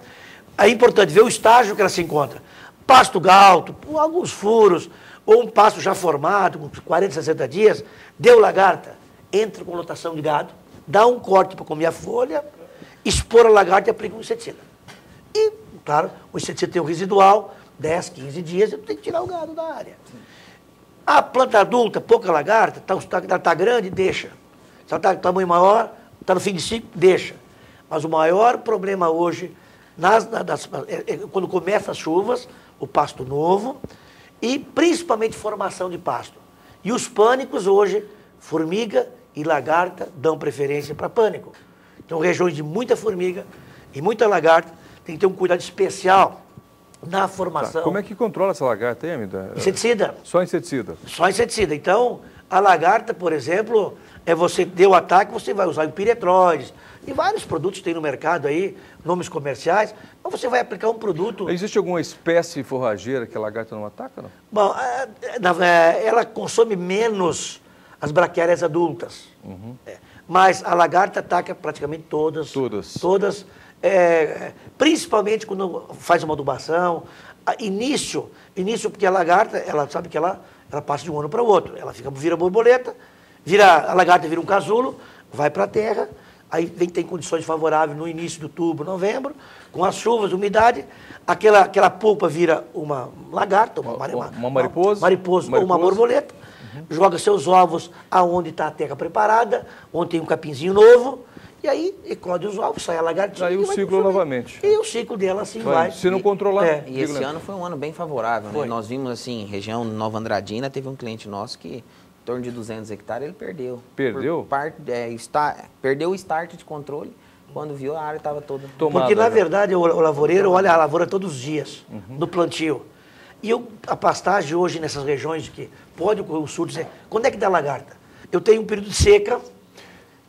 é importante ver o estágio que ela se encontra. Pasto galto, alguns furos, ou um pasto já formado, com 40, 60 dias, deu lagarta, entra com lotação de gado, dá um corte para comer a folha, expor a lagarta e aplica um inseticida. E, claro, o inseticida tem o residual, 10, 15 dias, eu tenho que tirar o gado da área. A planta adulta, pouca lagarta, está grande, deixa. Se ela está de tamanho maior, está no fim de ciclo, deixa. Mas o maior problema hoje, quando começam as chuvas, o pasto novo, e principalmente formação de pasto. E os pânicos hoje, formiga e lagarta dão preferência para pânico. Então, regiões de muita formiga e muita lagarta, tem que ter um cuidado especial na formação. Como é que controla essa lagarta, hein, Amida? Inseticida. Só inseticida? Só inseticida. Então, a lagarta, por exemplo, você deu ataque, você vai usar o piretroides. E vários produtos tem no mercado aí, nomes comerciais, mas você vai aplicar um produto... Existe alguma espécie forrageira que a lagarta não ataca, não? Bom, ela consome menos as braquiárias adultas. Uhum. Mas a lagarta ataca praticamente todas. Todas. Principalmente quando faz uma adubação. Início, porque a lagarta, ela sabe que ela passa de um ano para o outro. Ela vira borboleta, a lagarta vira um casulo, vai para a terra, aí tem condições favoráveis no início de outubro, novembro, com as chuvas, umidade, aquela polpa vira uma lagarta, uma mariposa ou uma borboleta, joga seus ovos aonde está a terra preparada, onde tem um capinzinho novo, E aí, eclode os ovos, sai a lagartinha. Aí o ciclo novamente. E o ciclo dela assim vai. Se não controlar... E esse ano foi um ano bem favorável, né? Nós vimos, assim, região Nova Andradina, teve um cliente nosso que, em torno de 200 hectares, ele perdeu. Perdeu? Perdeu o start de controle, quando viu a área estava toda... Tomada, porque, na verdade, o lavoureiro olha a lavoura todos os dias, no plantio. E a pastagem hoje, nessas regiões que pode ocorrer o surto, quando é que dá lagarta? Eu tenho um período de seca,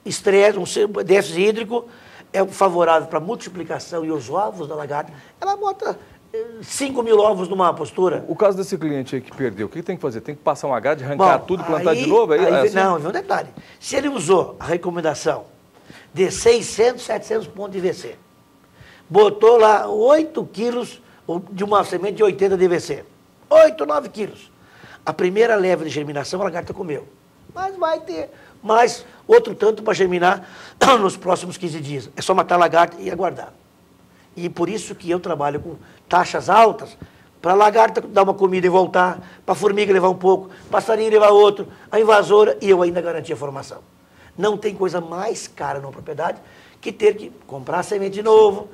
estresse, um déficit hídrico, é favorável para a multiplicação e os ovos da lagarta. Ela bota 5.000 ovos numa postura. O caso desse cliente aí que perdeu, o que tem que fazer? Tem que passar uma grade, arrancar tudo e plantar de novo? Assim? Não, vem um detalhe. Se ele usou a recomendação de 600, 700 pontos de IVC, botou lá 8 quilos de uma semente de 80 de IVC, 8, 9 quilos. A primeira leva de germinação a lagarta comeu. Mas vai ter mais outro tanto para germinar nos próximos 15 dias. É só matar a lagarta e aguardar. E por isso que eu trabalho com taxas altas, para a lagarta dar uma comida e voltar, para a formiga levar um pouco, passarinho levar outro, a invasora, e eu ainda garanti a formação. Não tem coisa mais cara numa propriedade que ter que comprar semente de novo,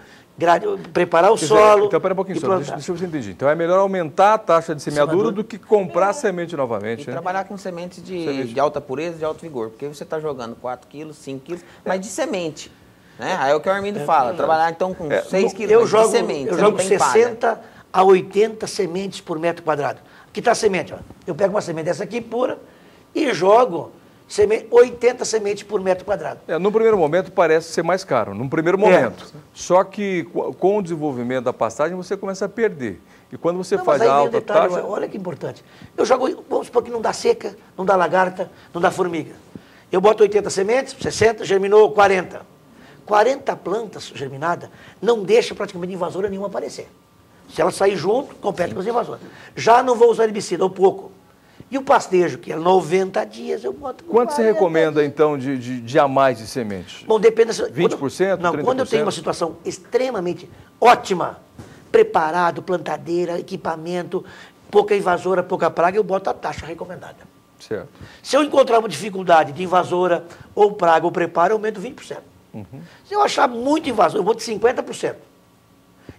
preparar o solo. Então, pera um pouquinho só, deixa eu entender. Então, é melhor aumentar a taxa de semeadura do que comprar semente novamente. E trabalhar com sementes de alta pureza, de alto vigor, porque você está jogando 4 quilos, 5 quilos, mas de semente. Né? Aí é o que o Armindo fala, trabalhar então com 6 quilos de semente. Eu jogo 60 a 80 sementes por metro quadrado. Aqui está a semente, ó. Eu pego uma semente dessa aqui pura e jogo 80 sementes por metro quadrado. No primeiro momento parece ser mais caro, num primeiro momento. Só que com o desenvolvimento da pastagem você começa a perder. E quando você faz a alta taxa... Olha que importante. Eu jogo, vamos supor que não dá seca, não dá lagarta, não dá formiga. Eu boto 80 sementes, 60, germinou 40. 40 plantas germinadas não deixa praticamente invasora nenhuma aparecer. Se ela sair junto, compete com as invasoras. Já não vou usar herbicida, ou pouco. E o pastejo, que é 90 dias, eu boto... Quanto você recomenda, então, de a mais de semente? Bom, depende... 20%, não, 30%? Quando eu tenho uma situação extremamente ótima, preparado, plantadeira, equipamento, pouca invasora, pouca praga, eu boto a taxa recomendada. Certo. Se eu encontrar uma dificuldade de invasora, ou praga, ou preparo, eu aumento 20%. Se eu achar muito invasor, eu vou de 50%.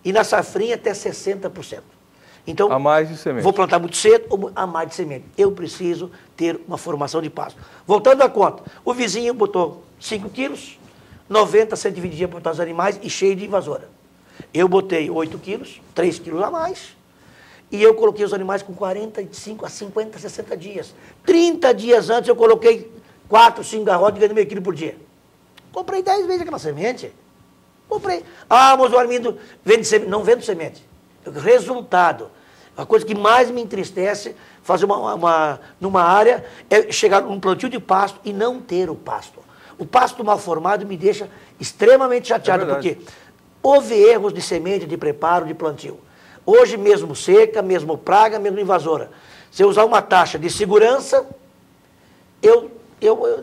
E na safrinha até 60%. Então, a mais de semente. Vou plantar muito cedo ou a mais de semente. Eu preciso ter uma formação de pasto. Voltando à conta, o vizinho botou 5 quilos, 90, 120 dias para botar os animais e cheio de invasora. Eu botei 8 quilos, 3 quilos a mais, e eu coloquei os animais com 45 a 50, 60 dias. 30 dias antes eu coloquei 4, 5 garrotes ganhando meio quilo por dia. Comprei 10 vezes aquela semente. Comprei. Ah, mas o Armindo vende semente. Não vendo semente. Resultado. A coisa que mais me entristece fazer numa área é chegar num plantio de pasto e não ter o pasto. O pasto mal formado me deixa extremamente chateado, porque houve erros de semente, de preparo, de plantio. Hoje, mesmo seca, mesmo praga, mesmo invasora. Se eu usar uma taxa de segurança, eu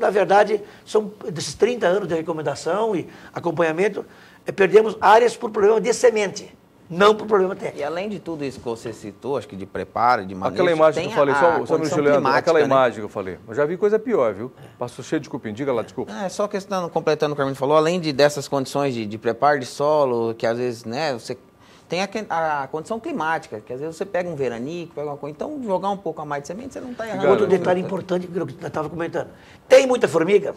na verdade, são desses 30 anos de recomendação e acompanhamento, perdemos áreas por problema de semente, não por problema técnico. E além de tudo isso que você citou, acho que de preparo, de manejo... Aquela imagem que eu falei, só no Juliano, aquela imagem que eu falei. Eu já vi coisa pior, viu? Passou cheio de cupim, diga lá, desculpa. É só questão, completando o que o Armindo falou, além dessas condições de preparo de solo, que às vezes, né, você... Tem a condição climática, que às vezes você pega um veranico, pega uma coisa, então jogar um pouco a mais de semente, você não está errando. Outro detalhe importante que eu estava comentando. Tem muita formiga?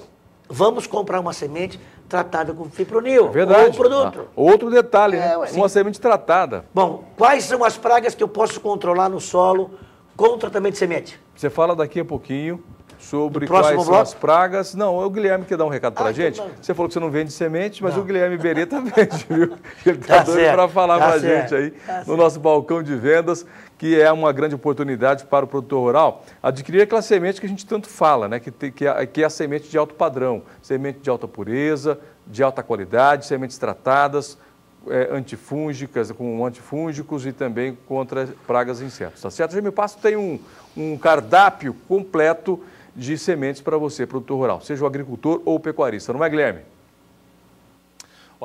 Vamos comprar uma semente tratada com fipronil. Verdade. Ou produto. Outro detalhe, né? Uma semente tratada. Bom, quais são as pragas que eu posso controlar no solo com o tratamento de semente? Você fala daqui a pouquinho sobre quais são as pragas. Não, é o Guilherme que dá um recado pra gente. Você falou que você não vende semente, mas o Guilherme Beretta vende, viu? Ele tá doido para falar pra gente aí no nosso balcão de vendas, que é uma grande oportunidade para o produtor rural adquirir aquela semente que a gente tanto fala, né? Que é a semente de alto padrão, semente de alta pureza, de alta qualidade, sementes tratadas, antifúngicas, com antifúngicos e também contra pragas e insetos, tá certo? O Germe Pasto tem um cardápio completo de sementes para você, produtor rural, seja o agricultor ou o pecuarista, não é, Guilherme?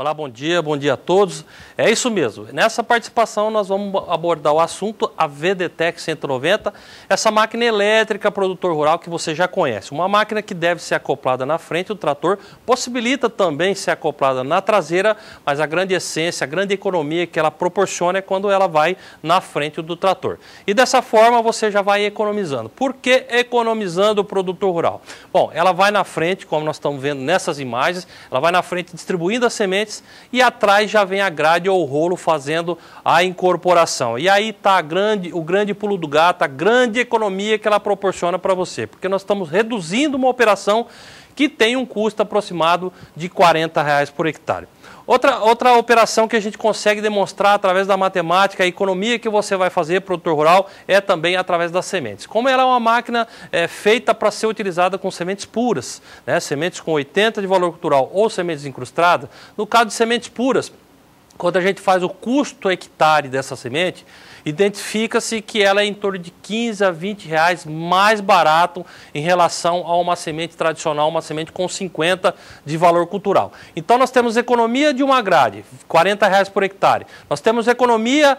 Olá, bom dia a todos. É isso mesmo. Nessa participação nós vamos abordar o assunto a VDTEC 190, essa máquina elétrica produtor rural que você já conhece. Uma máquina que deve ser acoplada na frente do trator, possibilita também ser acoplada na traseira, mas a grande essência, a grande economia que ela proporciona é quando ela vai na frente do trator. E dessa forma você já vai economizando. Por que economizando o produtor rural? Bom, ela vai na frente, como nós estamos vendo nessas imagens, ela vai na frente distribuindo as sementes e atrás já vem a grade ou o rolo fazendo a incorporação. E aí está o grande pulo do gato, a grande economia que ela proporciona para você, porque nós estamos reduzindo uma operação que tem um custo aproximado de R$ 40 por hectare. Outra operação que a gente consegue demonstrar através da matemática, a economia que você vai fazer, produtor rural, é também através das sementes. Como ela é uma máquina feita para ser utilizada com sementes puras, né, sementes com 80 de valor cultural ou sementes incrustadas, no caso de sementes puras, quando a gente faz o custo hectare dessa semente, identifica-se que ela é em torno de 15 a 20 reais mais barato em relação a uma semente tradicional, uma semente com 50 de valor cultural. Então nós temos economia de uma grade, 40 reais por hectare. Nós temos economia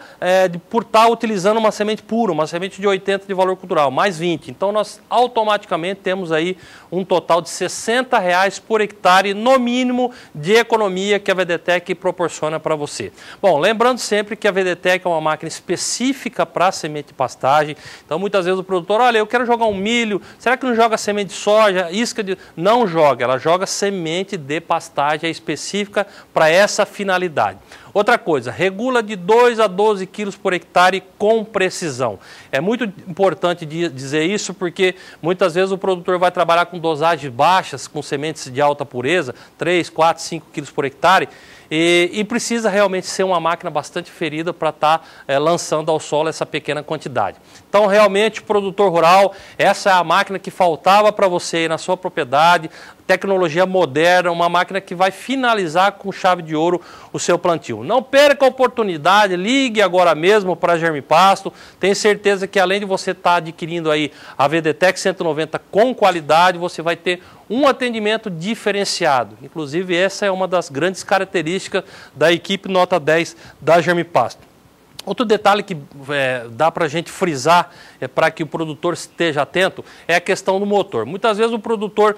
por estar utilizando uma semente pura, uma semente de 80 de valor cultural, mais 20. Então nós automaticamente temos aí um total de 60 reais por hectare, no mínimo, de economia que a VDTEC proporciona para você. Bom, lembrando sempre que a VDTEC é uma máquina específica para semente de pastagem. Então muitas vezes o produtor, olha, eu quero jogar um milho, será que não joga semente de soja, isca de... Não joga, ela joga semente de pastagem específica para essa finalidade. Outra coisa, regula de 2 a 12 quilos por hectare com precisão. É muito importante dizer isso porque muitas vezes o produtor vai trabalhar com dosagens baixas, com sementes de alta pureza, 3, 4, 5 quilos por hectare, e precisa realmente ser uma máquina bastante ferida para estar lançando ao solo essa pequena quantidade. Então, realmente, produtor rural, essa é a máquina que faltava para você aí na sua propriedade, tecnologia moderna, uma máquina que vai finalizar com chave de ouro o seu plantio. Não perca a oportunidade, ligue agora mesmo para a Germipasto. Tenho certeza que além de você estar adquirindo aí a VDTEC 190 com qualidade, você vai ter um atendimento diferenciado. Inclusive, essa é uma das grandes características da equipe nota 10 da Germipasto. Outro detalhe que dá para a gente frisar, para que o produtor esteja atento, é a questão do motor. Muitas vezes o produtor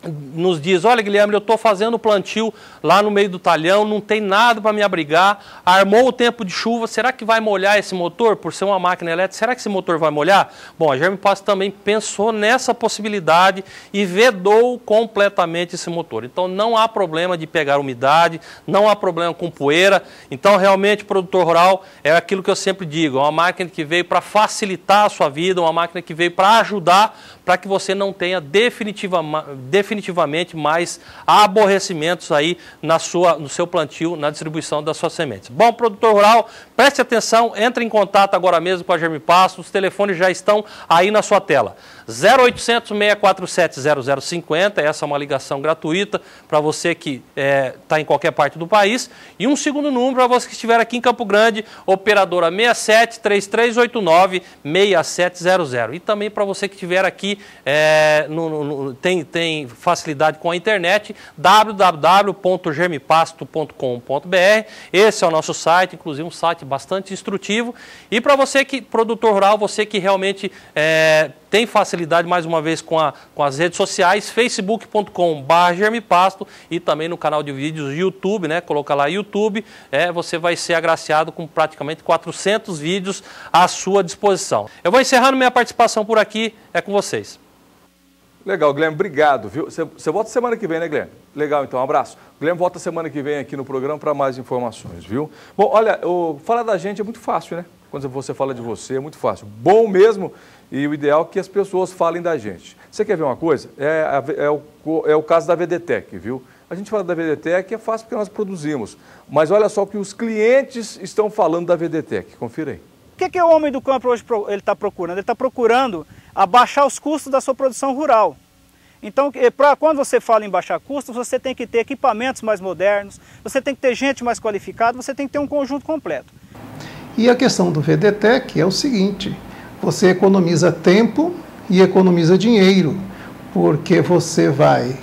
nos diz, olha Guilherme, eu estou fazendo plantio lá no meio do talhão, não tem nada para me abrigar, armou o tempo de chuva, será que vai molhar esse motor por ser uma máquina elétrica? Será que esse motor vai molhar? Bom, a Germipasto também pensou nessa possibilidade e vedou completamente esse motor. Então não há problema de pegar umidade, não há problema com poeira. Então realmente produtor rural é aquilo que eu sempre digo, é uma máquina que veio para facilitar a sua vida, uma máquina que veio para ajudar, para que você não tenha definitivamente mais aborrecimentos aí no seu plantio, na distribuição das suas sementes. Bom, produtor rural, preste atenção, entre em contato agora mesmo com a Germipasto, os telefones já estão aí na sua tela. 0800 647 0050, essa é uma ligação gratuita para você que está em qualquer parte do país. E um segundo número para você que estiver aqui em Campo Grande, operadora 67 3389 6700. E também para você que estiver aqui, tem facilidade com a internet, www.germipasto.com.br. Esse é o nosso site, inclusive um site bastante instrutivo. E para você que, produtor rural, você que realmente tem facilidade, mais uma vez, com as redes sociais, facebook.com/germipasto e também no canal de vídeos YouTube, né? Coloca lá YouTube, você vai ser agraciado com praticamente 400 vídeos à sua disposição. Eu vou encerrando minha participação por aqui, é com vocês. Legal, Guilherme, obrigado, viu? Você volta semana que vem, né, Guilherme? Legal, então, um abraço. O Guilherme volta semana que vem aqui no programa para mais informações, viu? Bom, olha, falar da gente é muito fácil, né? Quando você fala de você, é muito fácil. Bom mesmo, e o ideal é que as pessoas falem da gente. Você quer ver uma coisa? É o caso da VDTEC, viu? A gente fala da VDTEC, é fácil porque nós produzimos. Mas olha só o que os clientes estão falando da VDTEC. Confira aí. O que o homem do campo hoje está procurando? Ele está procurando abaixar os custos da sua produção rural. Então, quando você fala em baixar custos, você tem que ter equipamentos mais modernos, você tem que ter gente mais qualificada, você tem que ter um conjunto completo. E a questão do VDTEC é o seguinte, você economiza tempo e economiza dinheiro, porque você vai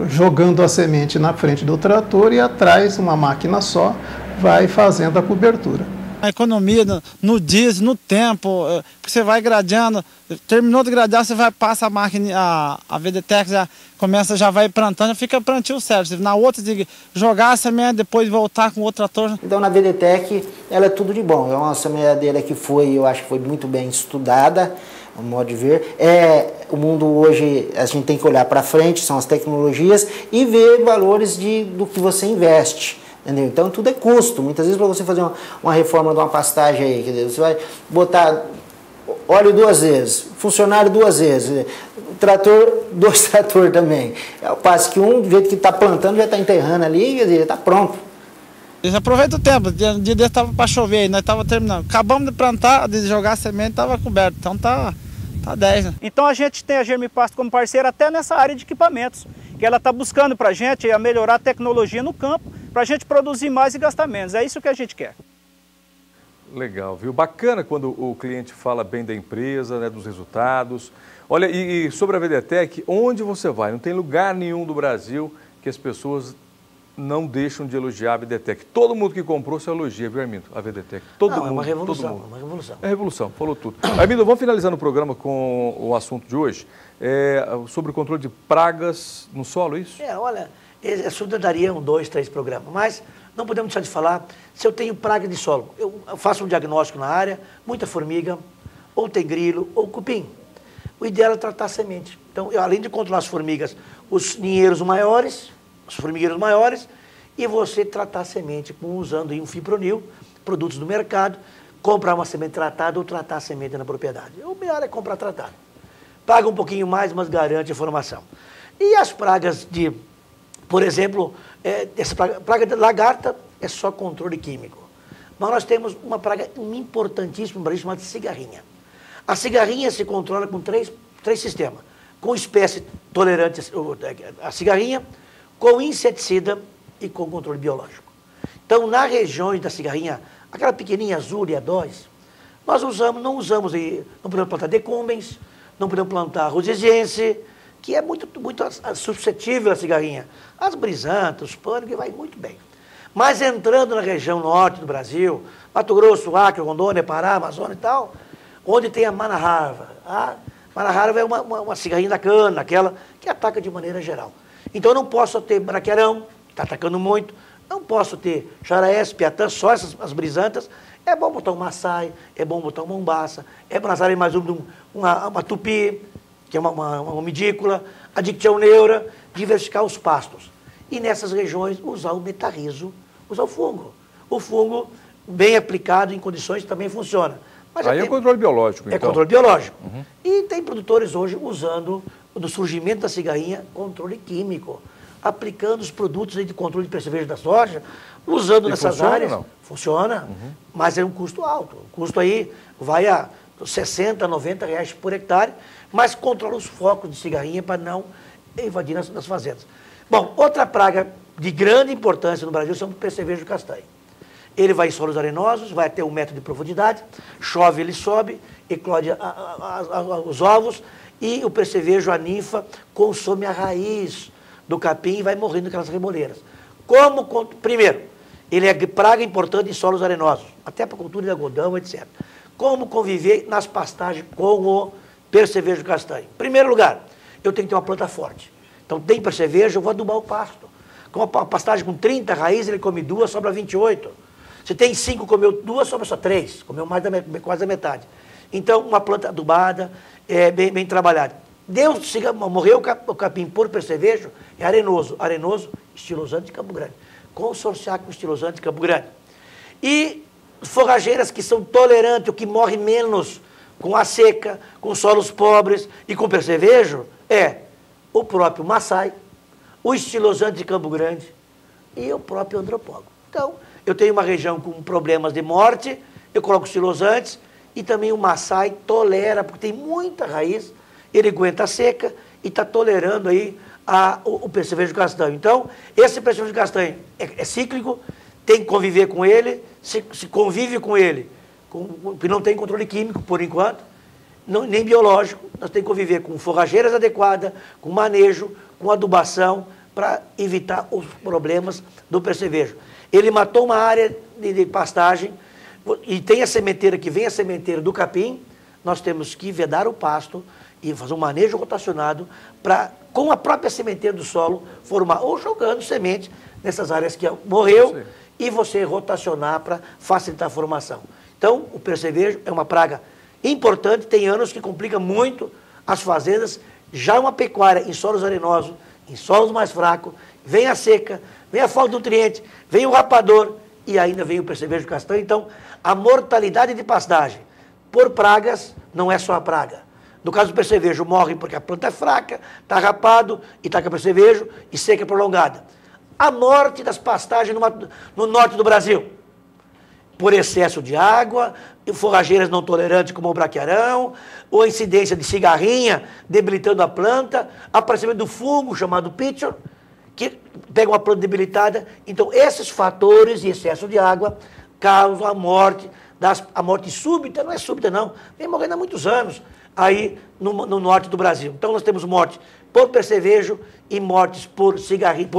jogando a semente na frente do trator e atrás uma máquina só vai fazendo a cobertura. A economia no diesel, no tempo, você vai gradeando, terminou de gradear, você vai, passa a máquina, a VDTEC já vai plantando, já fica plantio certo. Na outra, de jogar a semente, depois voltar com outro trator. Então na VDTEC, ela é tudo de bom. É uma semeadeira que eu acho que foi muito bem estudada, no modo de ver. O mundo hoje, a gente tem que olhar para frente, são as tecnologias, e ver valores do que você investe. Entendeu? Então tudo é custo. Muitas vezes para você fazer uma reforma de uma pastagem aí, quer dizer, você vai botar óleo 2 vezes, funcionário 2 vezes, trator, 2 tratores também. É o passo que do jeito que está plantando, já está enterrando ali, quer dizer, já está pronto. Eles aproveitam o tempo, o dia desse estava para chover, nós estávamos terminando. Acabamos de plantar, de jogar a semente, estava coberto, então tá 10, né? Então a gente tem a Germipasto como parceira até nessa área de equipamentos, que ela está buscando para a gente a melhorar a tecnologia no campo, para a gente produzir mais e gastar menos. É isso que a gente quer. Legal, viu? Bacana quando o cliente fala bem da empresa, né, dos resultados. Olha, e sobre a VDTEC, onde você vai? Não tem lugar nenhum do Brasil que as pessoas não deixam de elogiar a VDTEC. Todo mundo que comprou se elogia, viu, Armindo? A VDTEC. Todo mundo. É uma revolução, todo mundo. uma revolução. É revolução, falou tudo. Armindo, vamos finalizando o programa com o assunto de hoje, sobre o controle de pragas no solo, é isso? Olha, esse assunto daria 2, 3 programas, mas não podemos deixar de falar, se eu tenho praga de solo, eu faço um diagnóstico na área, muita formiga, ou tem grilo, ou cupim. O ideal é tratar a semente. Então, além de controlar as formigas, os ninheiros maiores, os formigueiros maiores, e você tratar a semente usando um fipronil, produtos do mercado, comprar uma semente tratada ou tratar a semente na propriedade. O melhor é comprar tratado. Paga um pouquinho mais, mas garante a formação. E as pragas de, por exemplo, essa praga de lagarta é só controle químico. Mas nós temos uma praga importantíssima no Brasil chamada cigarrinha. A cigarrinha se controla com três sistemas. Com espécie tolerante à cigarrinha, com inseticida e com controle biológico. Então, na região da cigarrinha, aquela pequenininha azul e a 2, nós não podemos plantar decumbens, não podemos plantar rosiziense, que é muito suscetível à cigarrinha. As brisantas, os pânicos, vai muito bem. Mas entrando na região norte do Brasil, Mato Grosso, Acre, Rondônia, Pará, Amazônia e tal, onde tem a manarrava. A manarrava é uma cigarrinha da cana, aquela que ataca de maneira geral. Então eu não posso ter braqueirão, que está atacando muito, não posso ter charaés, piatã, só as brisantas. É bom botar um maçai, é bom botar uma mombaça, é bom nas áreas mais uma tupi, que é uma medícula, a dictioneura, diversificar os pastos. E nessas regiões usar o metarrizo, usar o fungo. O fungo, bem aplicado em condições, também funciona. Mas aí é controle biológico, então. É controle biológico. Uhum. E tem produtores hoje usando, no surgimento da cigarrinha, controle químico, aplicando os produtos de controle de percevejo da soja, usando nessas áreas. Não? Funciona, mas é um custo alto. O custo aí vai a 60, 90 reais por hectare, mas controla os focos de cigarrinha para não invadir nas fazendas. Bom, outra praga de grande importância no Brasil são o percevejo castanho. Ele vai em solos arenosos, vai até 1 metro de profundidade, chove, ele sobe, eclode os ovos e o percevejo, a ninfa, consome a raiz do capim e vai morrendo aquelas remoleiras. Primeiro, ele é praga importante em solos arenosos, até para cultura de algodão, etc. Como conviver nas pastagens com o percevejo castanho? Em primeiro lugar, eu tenho que ter uma planta forte. Então, tem percevejo, eu vou adubar o pasto. Com uma pastagem com 30 raízes, ele come 2, sobra 28. Se tem 5, comeu 2, sobra só 3. Comeu quase a metade. Então, uma planta adubada, bem trabalhada. Morreu o capim por percevejo, é arenoso. Arenoso, estilosante de Campo Grande. Consorciar com estilosante de Campo Grande. E forrageiras que são tolerantes, o que morre menos com a seca, com solos pobres e com percevejo, o próprio maçai, o estilosante de Campo Grande e o próprio andropólogo. Então, eu tenho uma região com problemas de morte, eu coloco estilosantes e também o maçai tolera, porque tem muita raiz, ele aguenta a seca e está tolerando aí o percevejo castanho. Então, esse percevejo castanho é cíclico, tem que conviver com ele, se convive com ele, porque não tem controle químico por enquanto, nem biológico, nós temos que conviver com forrageiras adequadas, com manejo, com adubação, para evitar os problemas do percevejo. Ele matou uma área de pastagem e tem a sementeira que vem a sementeira do capim, nós temos que vedar o pasto e fazer um manejo rotacionado para, com a própria sementeira do solo, formar ou jogando semente nessas áreas que morreu. Sim. E você rotacionar para facilitar a formação. Então, o percevejo é uma praga importante, tem anos que complica muito as fazendas, já uma pecuária em solos arenosos, em solos mais fracos, vem a seca, vem a falta de nutriente, vem o rapador e ainda vem o percevejo castanho. Então, a mortalidade de pastagem por pragas não é só a praga. No caso do percevejo, morre porque a planta é fraca, está rapado e está com percevejo e seca prolongada. A morte das pastagens no norte do Brasil, por excesso de água, forrageiras não tolerantes como o braquiarão, ou a incidência de cigarrinha debilitando a planta, aparecimento do fungo chamado pitchor, que pega uma planta debilitada. Então, esses fatores e excesso de água causam a morte, a morte súbita, não é súbita não, vem morrendo há muitos anos, aí no norte do Brasil. Então, nós temos morte por percevejo e mortes por cigarrinho,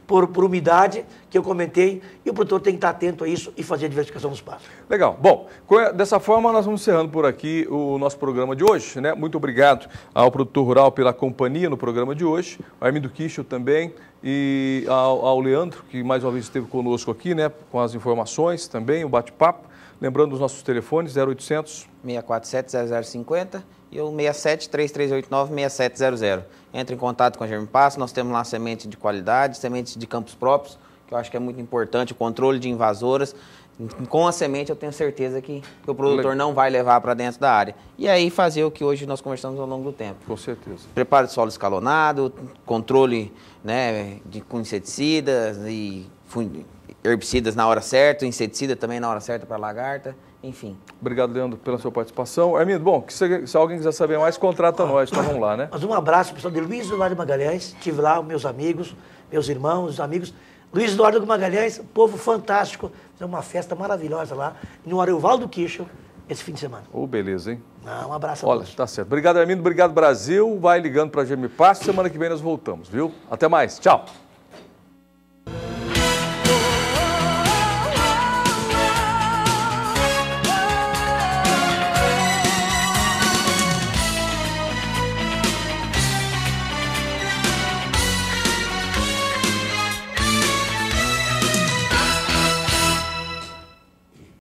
por umidade, que eu comentei, e o produtor tem que estar atento a isso e fazer a diversificação dos pastos. Legal. Bom, dessa forma nós vamos encerrando por aqui o nosso programa de hoje, né? Muito obrigado ao produtor rural pela companhia no programa de hoje, ao Armindo Kichel também e ao Leandro, que mais uma vez esteve conosco aqui, né? Com as informações também, o bate-papo. Lembrando os nossos telefones, 0800 647-0050 e o 67-3389-6700. Entre em contato com a Germipasto, nós temos lá semente de qualidade, sementes de campos próprios, que eu acho que é muito importante, o controle de invasoras. Com a semente eu tenho certeza que o produtor não vai levar para dentro da área. E aí fazer o que hoje nós conversamos ao longo do tempo. Com certeza. Preparo de solo escalonado, controle, né, com inseticidas e herbicidas na hora certa, inseticida também na hora certa para lagarta, enfim. Obrigado, Leandro, pela sua participação. Armindo, bom, se alguém quiser saber mais, contrata nós, então vamos lá, né? Mas um abraço, pessoal de Luiz Eduardo Magalhães, estive lá, meus amigos, meus irmãos, os amigos. Luiz Eduardo Magalhães, povo fantástico, fizeram uma festa maravilhosa lá, no Ariovaldo Kichel, esse fim de semana. Beleza, hein? Um abraço a todos. Olha, tá certo. Obrigado, Armindo, obrigado, Brasil. Vai ligando para a Germipasto, semana que vem nós voltamos, viu? Até mais, tchau.